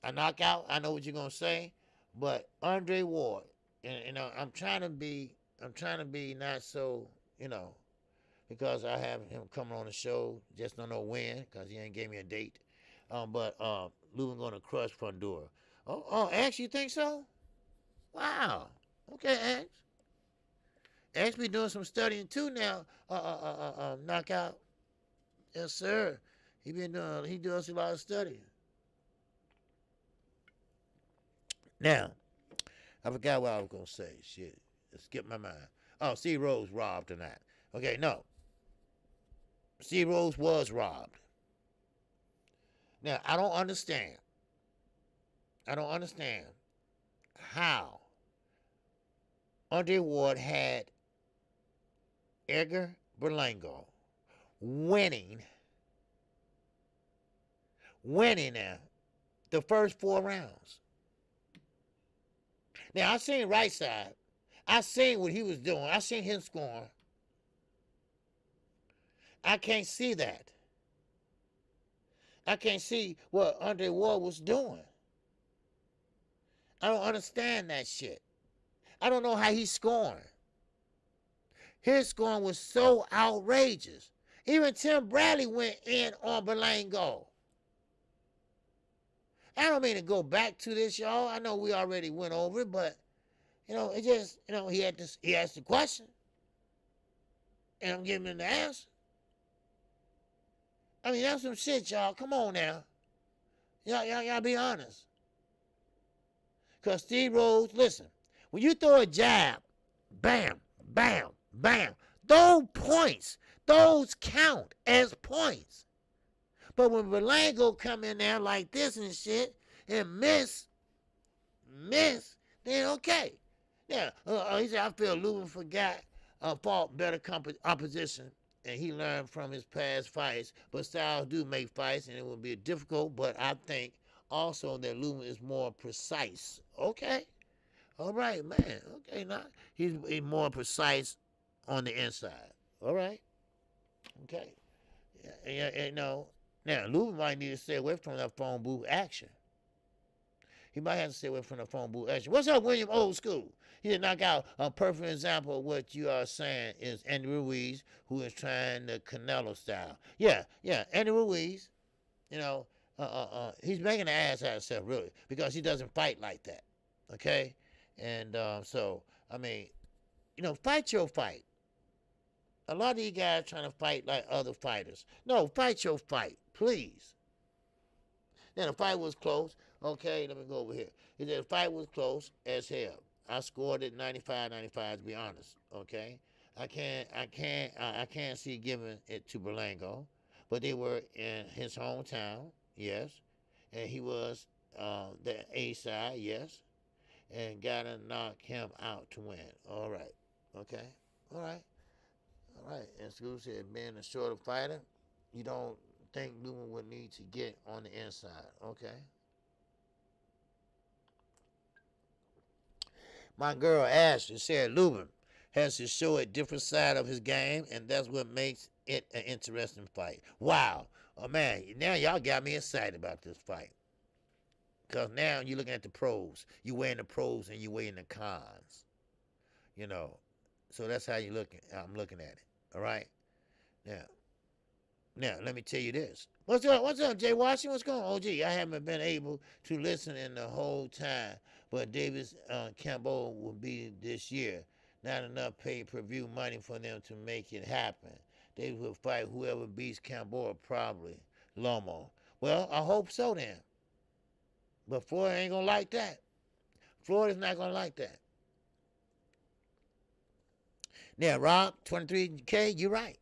I knock out, I know what you're gonna say, but Andre Ward, and I'm trying to be not so, because I have him coming on the show, just don't know when, because he ain't gave me a date. But Lubin gonna crush Fundora. Oh, Ax, you think so? Wow. Okay, Ax. X be doing some studying too now. Knockout. Yes, sir. He does a lot of studying. Now, I forgot what I was gonna say. Shit, it skipped my mind. Oh, C. Rose robbed or not? Okay, no. C. Rose was robbed. Now, I don't understand. I don't understand how Andre Ward had Edgar Berlanga winning now the first 4 rounds. Now, I seen right side. I seen what he was doing. I seen him scoring. I can't see that. I can't see what Andre Ward was doing. I don't understand that shit. I don't know how he's scoring. His scoring was so outrageous. Even Tim Bradley went in on Berlanga. I don't mean to go back to this, y'all. I know we already went over it, but it just, he asked the question, and I'm giving him the answer. I mean, that's some shit, y'all. Come on now. Y'all be honest. Because Steve Rose, listen, when you throw a jab, bam, bam, bam, those points, those count as points. But when Berlanga come in there like this and shit and miss, then okay. Yeah, he said, I feel Lubin fought better opposition, and he learned from his past fights. But styles do make fights, and it will be difficult. But I think also that Lubin is more precise. Okay. All right, man. Okay, now he's more precise on the inside. All right. Okay. Yeah, now Lubin might need to stay away from that phone booth action. He might have to stay away from the phone booth action. What's up, William Old School? He did knock out a perfect example of what you are saying is Andy Ruiz, who is trying the Canelo style. Yeah, Andy Ruiz, he's making an ass out of himself, really, because he doesn't fight like that, okay? And so, I mean, fight your fight. A lot of you guys trying to fight like other fighters. No, fight your fight, please. Now, the fight was close. Okay, let me go over here. He said the fight was close as hell. I scored it 95-95 to be honest. Okay, I can't see giving it to Berlanga, but they were in his hometown, yes, and he was the A side, yes, and gotta knock him out to win. All right, okay, all right. And School said, being a shorter fighter, you don't think Lubin would need to get on the inside. Okay. My girl Ashley said Lubin has to show a different side of his game, and that's what makes it an interesting fight. Wow. Oh, man, now y'all got me excited about this fight. Because now you're looking at the pros. You're weighing the pros and you're weighing the cons. So that's how I'm looking at it. All right? Now, let me tell you this. What's up, Jay Washington? What's going on? OG, I haven't been able to listen in the whole time, but Davis Campbell will be this year. Not enough pay-per-view money for them to make it happen. Davis will fight whoever beats Campbell, probably Lomo. Well, I hope so then. But Floyd ain't going to like that. Floyd is not going to like that. Now, Rob, 23K, you're right.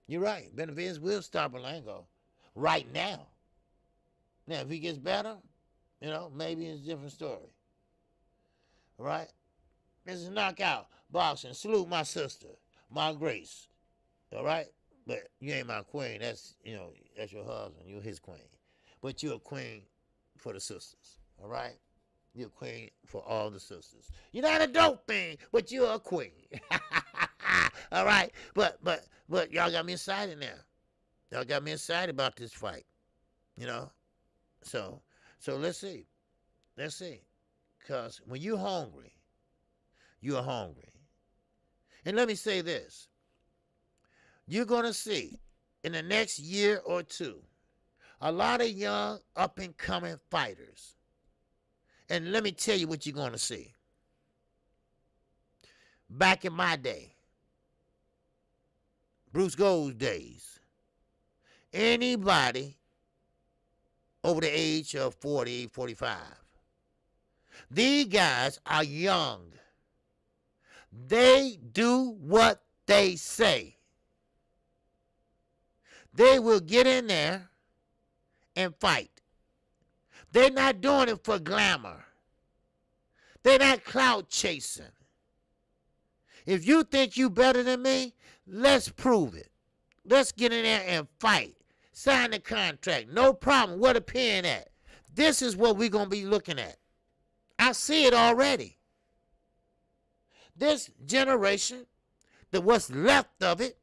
You're right. Benavidez will stop Berlanga right now. Now, if he gets better, maybe it's a different story. All right? This is Knockout Boxing. Salute my sister, my Grace. All right? But you ain't my queen. That's your husband. You're his queen. But you're a queen for the sisters. All right? You're a queen for all the sisters. You're not a dope thing, but you're a queen. All right? But y'all got me excited now. Y'all got me excited about this fight. So let's see. Let's see. Because when you're hungry, you're hungry. And let me say this. You're going to see in the next year or two a lot of young up-and-coming fighters. And let me tell you what you're going to see. back in my day, Bruce Gold's days, anybody over the age of 40, 45, these guys are young. They do what they say. They will get in there and fight. They're not doing it for glamour. They're not clout chasing. If you think you better than me, let's prove it. Let's get in there and fight. Sign the contract. No problem. Where the pen at? This is what we're going to be looking at. I see it already. This generation, what's left of it,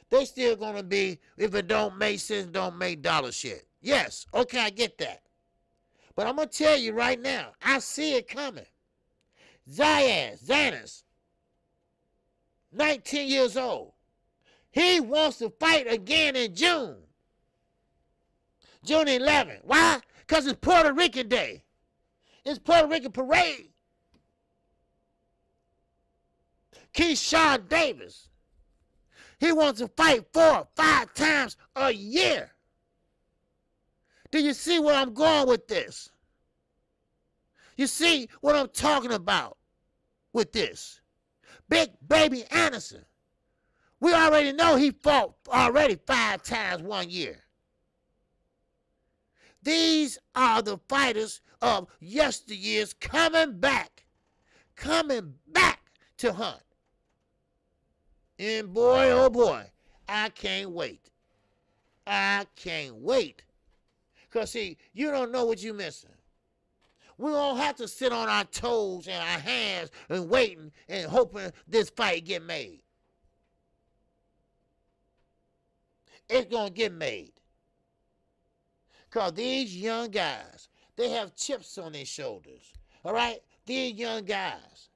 they still going to be, if it don't make sense, don't make dollar shit. Yes, okay, I get that. But I'm going to tell you right now, I see it coming. Xanis, 19 years old. He wants to fight again in June. June 11th. Why? Because it's Puerto Rican Day. It's Puerto Rican parade. Keyshawn Davis. He wants to fight 4, 5 times a year. Do you see where I'm going with this? You see what I'm talking about with this? Big Baby Anderson. We already know he fought already 5 times 1 year. These are the fighters of yesteryears coming back to hunt. And boy, oh boy, I can't wait. I can't wait. Because, see, you don't know what you're missing. We don't have to sit on our toes and our hands and waiting and hoping this fight get made. It's going to get made. Because these young guys, they have chips on their shoulders. All right? These young guys,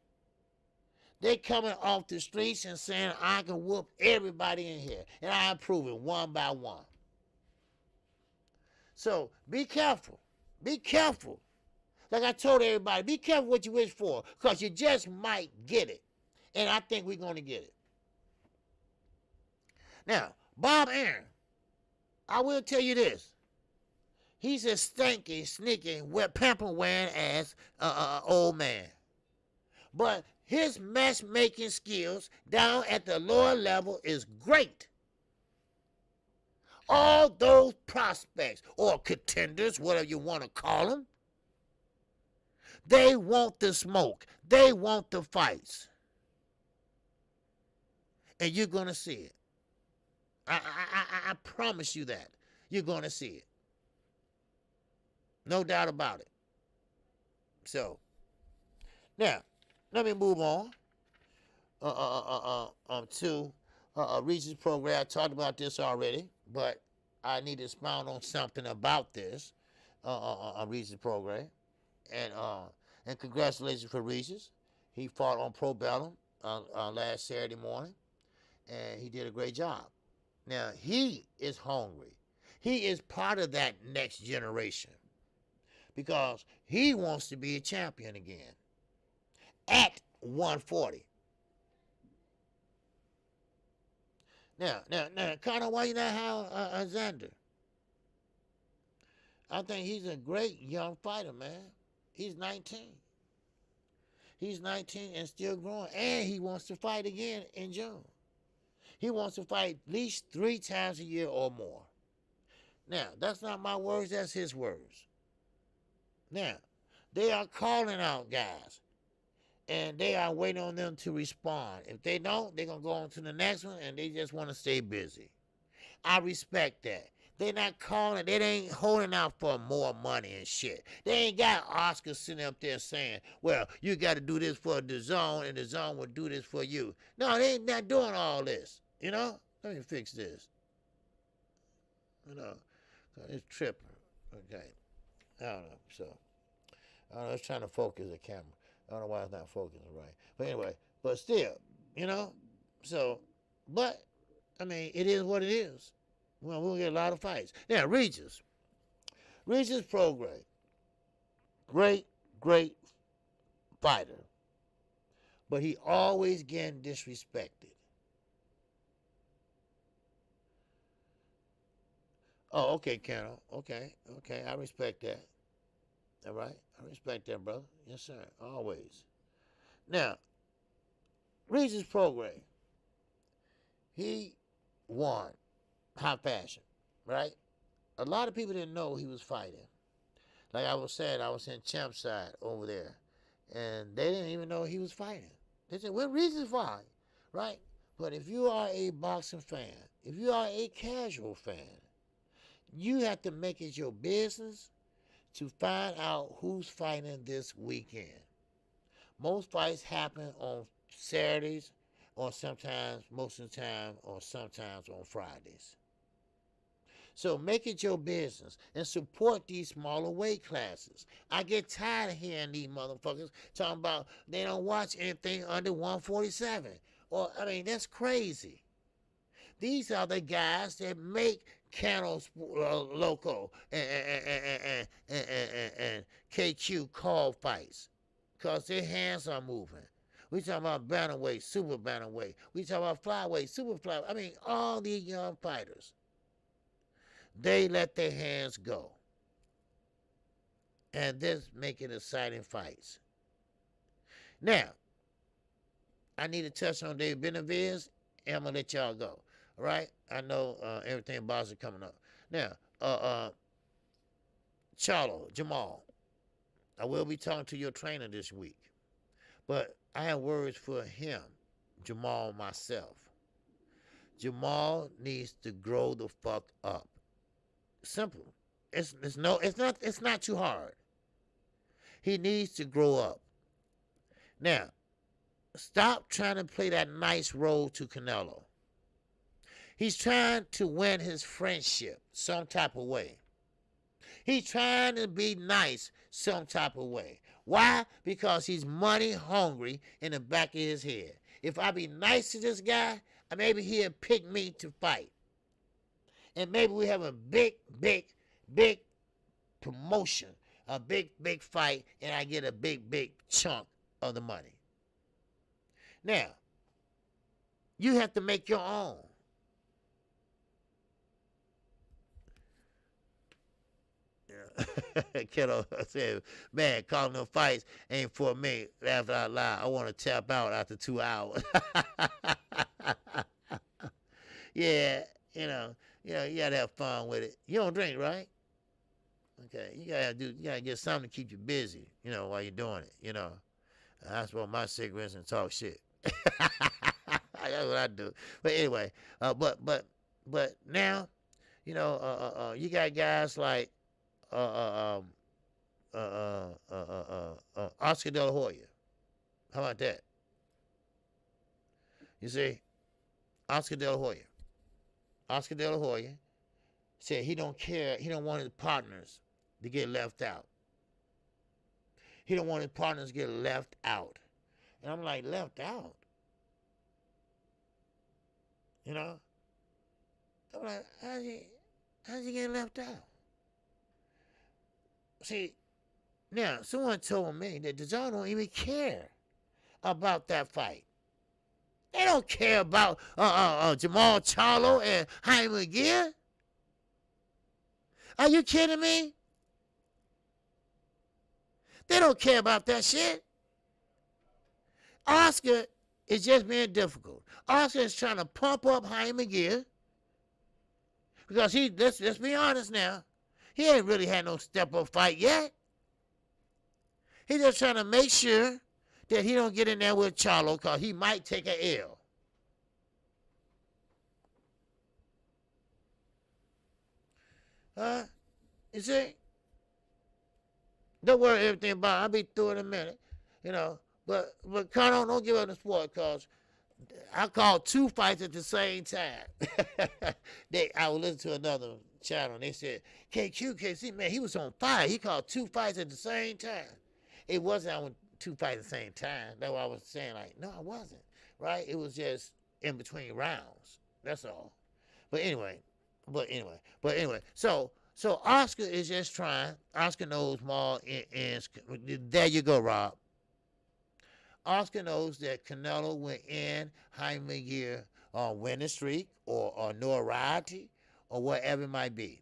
they coming off the streets and saying, I can whoop everybody in here. And I improve it one by one. So be careful. Be careful. Like I told everybody, be careful what you wish for, because you just might get it. And I think we're going to get it. Now, Bob Aaron, I will tell you this. He's a stinky, sneaky, pamper-wearing ass old man. But his matchmaking skills down at the lower level is great. All those prospects, or contenders, whatever you want to call them, they want the smoke. They want the fights. And you're going to see it. I promise you that. You're going to see it. No doubt about it. So, now, let me move on to Regis Prograis. I talked about this already, but I need to expound on something about this Regis Prograis. And congratulations for Regis. He fought on Pro Bellum last Saturday morning, and he did a great job. Now, he is hungry. He is part of that next generation because he wants to be a champion again at 140. Now, Connor, why you not have Xander? I think he's a great young fighter, man. He's 19. He's 19 and still growing, and he wants to fight again in June. He wants to fight at least 3 times a year or more. Now, that's not my words, that's his words. Now, they are calling out guys, and they are waiting on them to respond. If they don't, they're going to go on to the next one, and they just want to stay busy. I respect that. They not calling, they ain't holding out for more money and shit. They ain't got Oscar sitting up there saying, well, you got to do this for the zone, and the zone will do this for you. No, they ain't not doing all this, you know? Let me fix this. You know, it's tripping, okay? I don't know, so. I was trying to focus the camera. I don't know why it's not focusing right. But anyway, but still, you know? So, but, I mean, it is what it is. Well, we'll get a lot of fights. Now, Regis Prograis. Great, great fighter. but he always getting disrespected. Oh, okay, Carol. Okay, okay, I respect that. All right, I respect that, brother. Yes, sir. Always. Now, Regis Prograis, he won hot fashion, right? A lot of people didn't know he was fighting. Like I was saying, I was in Champ side over there, and they didn't even know he was fighting. They said, "What Regis fight?" Right? But if you are a boxing fan, if you are a casual fan, you have to make it your business to find out who's fighting this weekend. Most fights happen on Saturdays, or sometimes, most of the time, or sometimes on Fridays. So make it your business and support these smaller weight classes. I get tired of hearing these motherfuckers talking about they don't watch anything under 147. Or, I mean, that's crazy. These are the guys that make Cano Loco and KQ call fights because their hands are moving. We talking about bantamweight, super bantamweight. We talking about flyweight, super flyweight. I mean, all these young fighters, they let their hands go. And this making exciting fights. Now, I need to touch on David Benavidez, and I'm going to let y'all go. All right? I know everything about is coming up. Now, Charlo, Jamal, I will be talking to your trainer this week. But I have words for him, Jamal, myself. Jamal needs to grow the fuck up. Simple. It's not too hard. He needs to grow up. Now, stop trying to play that nice role to Canelo. He's trying to win his friendship some type of way. He's trying to be nice some type of way. Why? Because he's money hungry in the back of his head. If I be nice to this guy, maybe he'll pick me to fight. And maybe we have a big promotion, a big fight, and I get a big chunk of the money. Now, you have to make your own. Kiddo said, man, calling them fights ain't for me. Laugh out loud. I want to tap out after 2 hours. Yeah, you gotta have fun with it. You don't drink, right? Okay, you gotta get something to keep you busy, while you're doing it, I smoke my cigarettes and talk shit. That's what I do. But anyway, but now, you got guys like Oscar De La Hoya. How about that? You see, Oscar De La Hoya. Oscar De La Hoya said he don't care. He don't want his partners to get left out. He don't want his partners to get left out. And I'm like, left out? I'm like, how's he get left out? See, now, someone told me that the John don't even care about that fight. They don't care about Jamal Charlo and Jaime McGill. Are you kidding me? They don't care about that shit. Oscar is just being difficult. Oscar is trying to pump up Jaime McGill because let's be honest now, he ain't really had no step-up fight yet. He's just trying to make sure that he don't get in there with Charlo because he might take an L. You see? Don't worry everything about it. I'll be through in a minute, But Connor, don't give up the sport because I called 2 fights at the same time. I was listening to another channel and they said, KQKC, man, he was on fire. He called 2 fights at the same time. It wasn't I went 2 fights at the same time. That's what I was saying. Like, no, I wasn't. Right? It was just in between rounds. That's all. But anyway. So Oscar is just trying. Oscar knows more ends. There you go, Rob. Oscar knows that Canelo went in Jaime Gear on winning streak or notoriety or whatever it might be.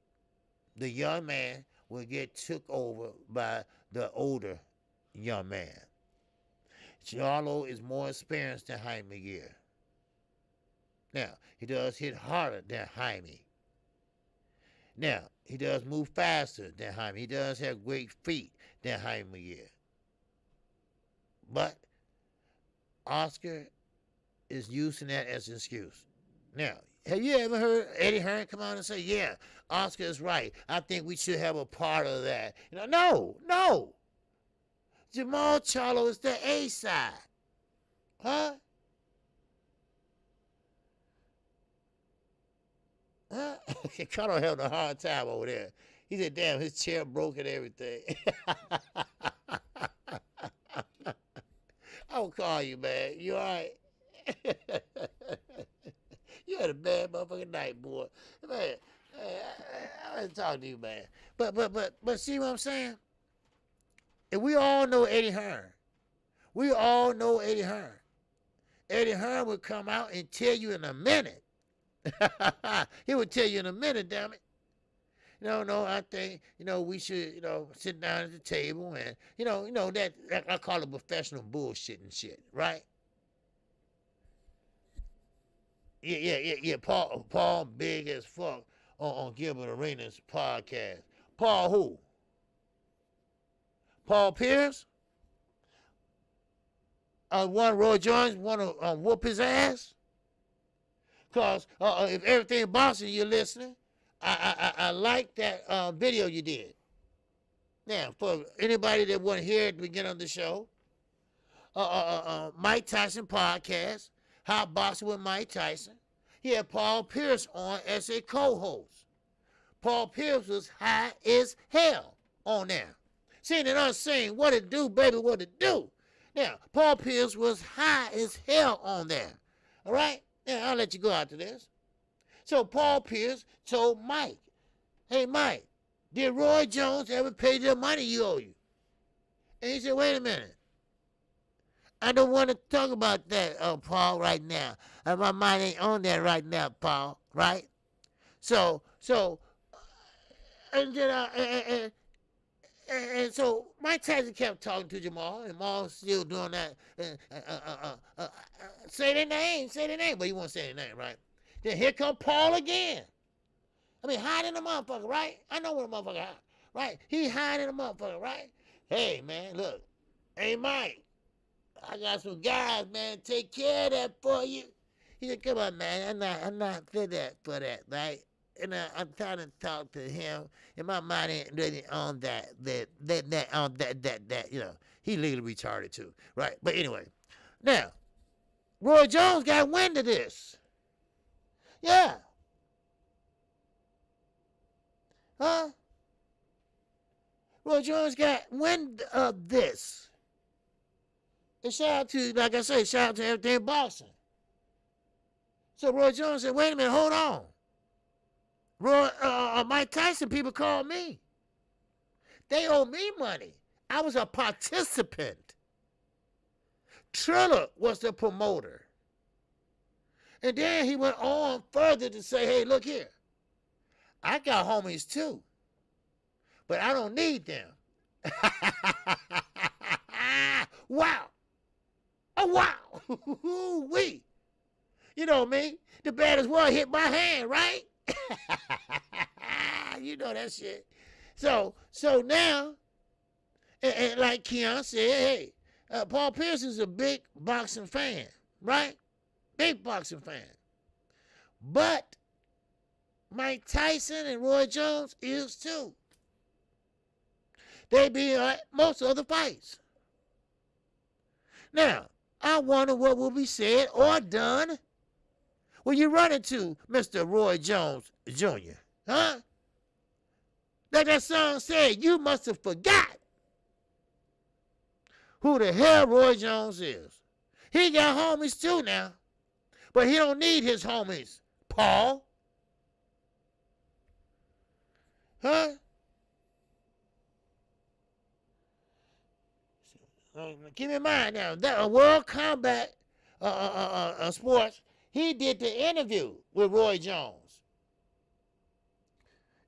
The young man will get took over by the older young man. Charlo is more experienced than Jaime Gear. Now, he does hit harder than Jaime. Now, he does move faster than Jaime. He does have great feet than Jaime Gear. But Oscar is using that as an excuse. Now, have you ever heard Eddie Hearn come out and say, yeah, Oscar is right. I think we should have a part of that. No. Jamal Charlo is the A side. Huh? Charlo having a hard time over there. He said, damn, his chair broke and everything. I'll call you, man. You all right? You had a bad motherfucking night, boy. Man, I want to talk to you, man. But see what I'm saying? And we all know Eddie Hearn. We all know Eddie Hearn. Eddie Hearn would come out and tell you in a minute. He would tell you in a minute, damn it. No, I think, we should, sit down at the table and, that I call it professional bullshit and shit, right? Yeah. Paul big as fuck on Gilbert Arenas podcast. Paul who? Paul Pierce? One Roy Jones want to whoop his ass? Because if everything boxing you're listening, I like that video you did. Now, for anybody that want to hear it at the beginning of the show, Mike Tyson podcast, Hot Boxing with Mike Tyson. He had Paul Pierce on as a co-host. Paul Pierce was high as hell on there. Seeing and unseen, what it do, baby, what it do. Now, Paul Pierce was high as hell on there. All right? Now, I'll let you go after this. So Paul Pierce told Mike, hey, Mike, did Roy Jones ever pay the money you owe you? And he said, wait a minute. I don't want to talk about that, Paul, right now. My mind ain't on that right now, Paul, right? So, and then, and so Mike Tyson kept talking to Jamal, and Jamal still doing that. Say their name, but he won't say their name, right? Then here come Paul again. I mean, hiding the motherfucker, right? I know what a motherfucker hide, right? He hiding the motherfucker, right? Hey, man, look. Hey, Mike, I got some guys, man. Take care of that for you. He said, come on, man. I'm not for that, right? And I'm trying to talk to him, and my mind ain't really on that, he legally retarded too, right? But anyway, now, Roy Jones got wind of this. Yeah. Huh? Roy Jones got wind of this. And shout out to, like I say, shout out to everything boxing. So Roy Jones said, wait a minute, hold on. Mike Tyson people called me. They owe me money. I was a participant. Triller was the promoter. And then he went on further to say, hey, look here. I got homies too. But I don't need them. Wow. Oh, wow. Wee. You know me. The baddest one hit my hand, right? You know that shit. So now, and like Keon said, hey, Paul Pierce is a big boxing fan, right? Big boxing fan. But Mike Tyson and Roy Jones is too. They be at most of the fights. Now, I wonder what will be said or done when you run into Mr. Roy Jones Jr., huh? Like that song said, you must have forgot who the hell Roy Jones is. He got homies too now, but he don't need his homies, Paul. Huh? Keep in mind now, that World Combat Sports, he did the interview with Roy Jones.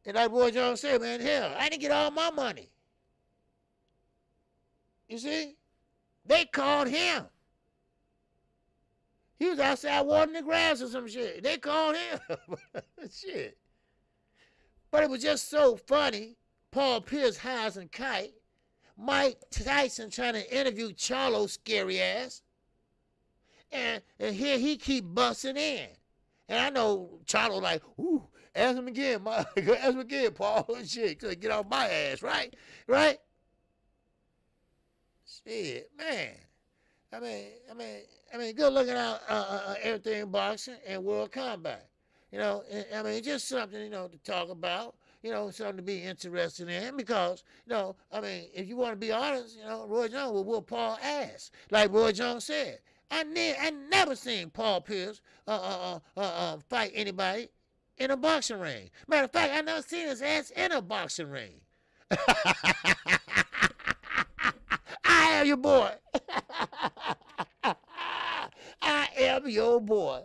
And like Roy Jones said, man, hell, I didn't get all my money. You see? They called him. He was outside watering the grass or some shit. They called him. Shit. But it was just so funny. Paul Pierce hires and kite. Mike Tyson trying to interview Charlo's scary ass. And here he keep busting in. And I know Charlo like, ooh, ask him again, Mike. Ask him again, Paul. Shit, get off my ass, right? Right? Shit, man. I mean, good looking out everything boxing and world combat. You know, I mean, just something, you know, to talk about. You know, something to be interested in because, you know, I mean, if you want to be honest, you know, Roy Jones will whoop Paul ass. Like Roy Jones said. I never seen Paul Pierce fight anybody in a boxing ring. Matter of fact, I never seen his ass in a boxing ring. I am your boy. I am your boy.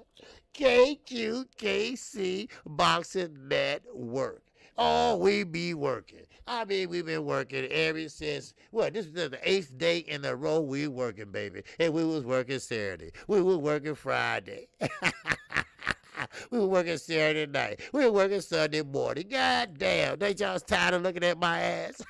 KQKC Boxing Network. Oh, we be working. I mean, we've been working ever since, well, this is the 8th day in a row we working, baby. And we was working Saturday. We was working Friday. We were working Saturday night. We were working Sunday morning. God damn, they just tired of looking at my ass.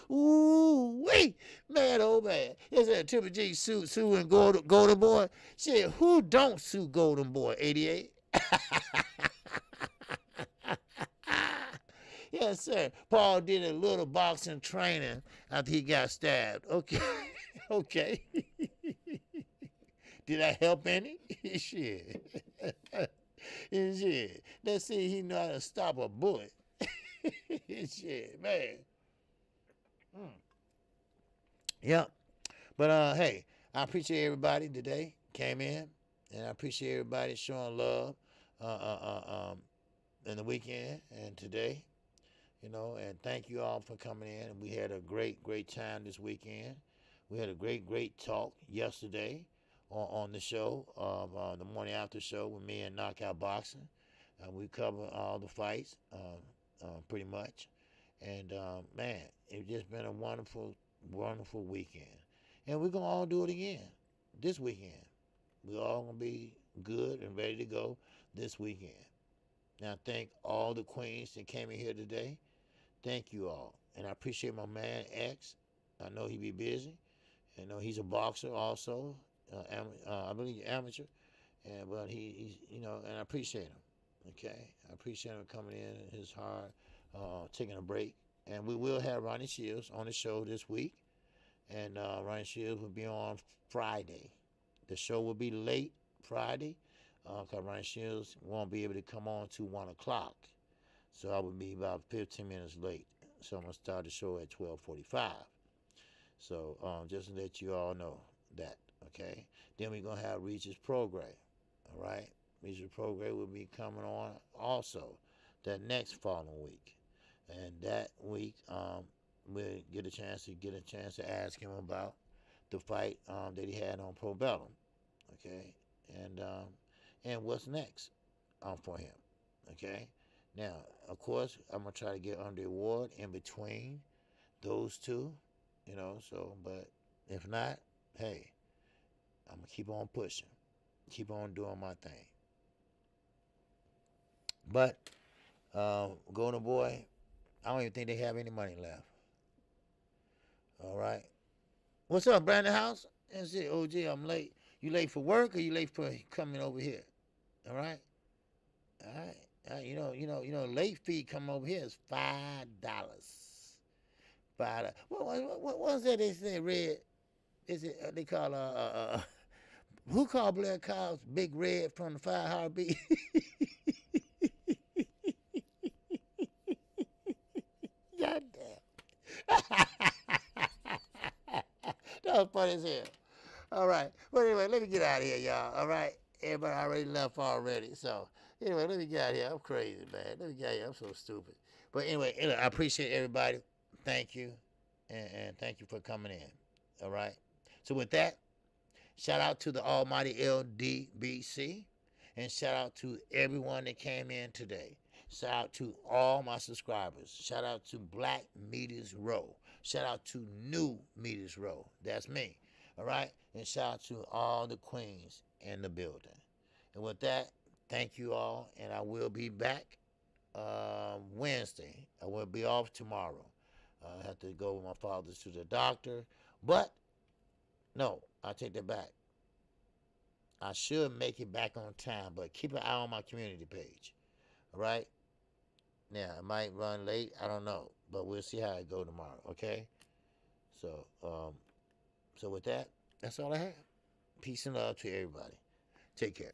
Ooh, wait, man, oh man. Is that Triple G sue and Golden Boy? Shit, who don't sue Golden Boy, 88? Yes, sir. Paul did a little boxing training after he got stabbed. Okay. Okay. Did I help any? Shit. Shit. Let's see he know how to stop a bullet. Shit, man. Yep. But hey, I appreciate everybody today came in, and I appreciate everybody showing love in the weekend and today. You know, and thank you all for coming in. We had a great time this weekend. We had a great talk yesterday on the show, the morning after show with me and Knockout Boxing. We covered all the fights pretty much. And, man, it's just been a wonderful weekend. And we're going to all do it again this weekend. We're all going to be good and ready to go this weekend. Now, thank all the queens that came in here today. Thank you all. And I appreciate my man, X. I know he be busy. I know he's a boxer also. I believe amateur. But he's, you know, and I appreciate him. Okay? I appreciate him coming in his hard, taking a break. And we will have Ronnie Shields on the show this week. And Ronnie Shields will be on Friday. The show will be late Friday because Ronnie Shields won't be able to come on till 1 o'clock. So I will be about 15 minutes late. So I'm going to start the show at 12:45. So just to let you all know that, okay? Then we're going to have Regis Prograis, all right? Regis Prograis will be coming on also that next following week. And that week, we'll get a chance to ask him about the fight that he had on Pro Bellum, okay? And what's next for him, okay? Now, of course, I'm going to try to get under the award in between those two, you know, so, but if not, hey, I'm going to keep on pushing, keep on doing my thing. But, Golden Boy, I don't even think they have any money left. All right. What's up, Brandon House? And say, OG, I'm late. You late for work or you late for coming over here? All right. All right. You know, late fee come over here is $5. $5. What was that they say, Red? Is it, they call, who called Blair Cobbs Big Red from the 5 Heartbeat? Goddamn. That was funny as hell. All right. But anyway, let me get out of here, y'all. All right. Everybody already left already. So, anyway, let me get out of here. I'm crazy, man. Let me get out of here. I'm so stupid. But anyway, I appreciate everybody. Thank you. and thank you for coming in. All right. So with that, shout out to the almighty LDBC, and shout out to everyone that came in today. Shout out to all my subscribers. Shout out to Black Meters Row. Shout out to New Meters Row. That's me. All right? And shout out to all the queens in the building. And with that, thank you all. And I will be back Wednesday. I will be off tomorrow. I have to go with my father to the doctor. But, no, I take that back. I should make it back on time, but keep an eye on my community page. All right? Now, it might run late. I don't know. But we'll see how it go tomorrow, okay? So, so with that, that's all I have. Peace and love to everybody. Take care.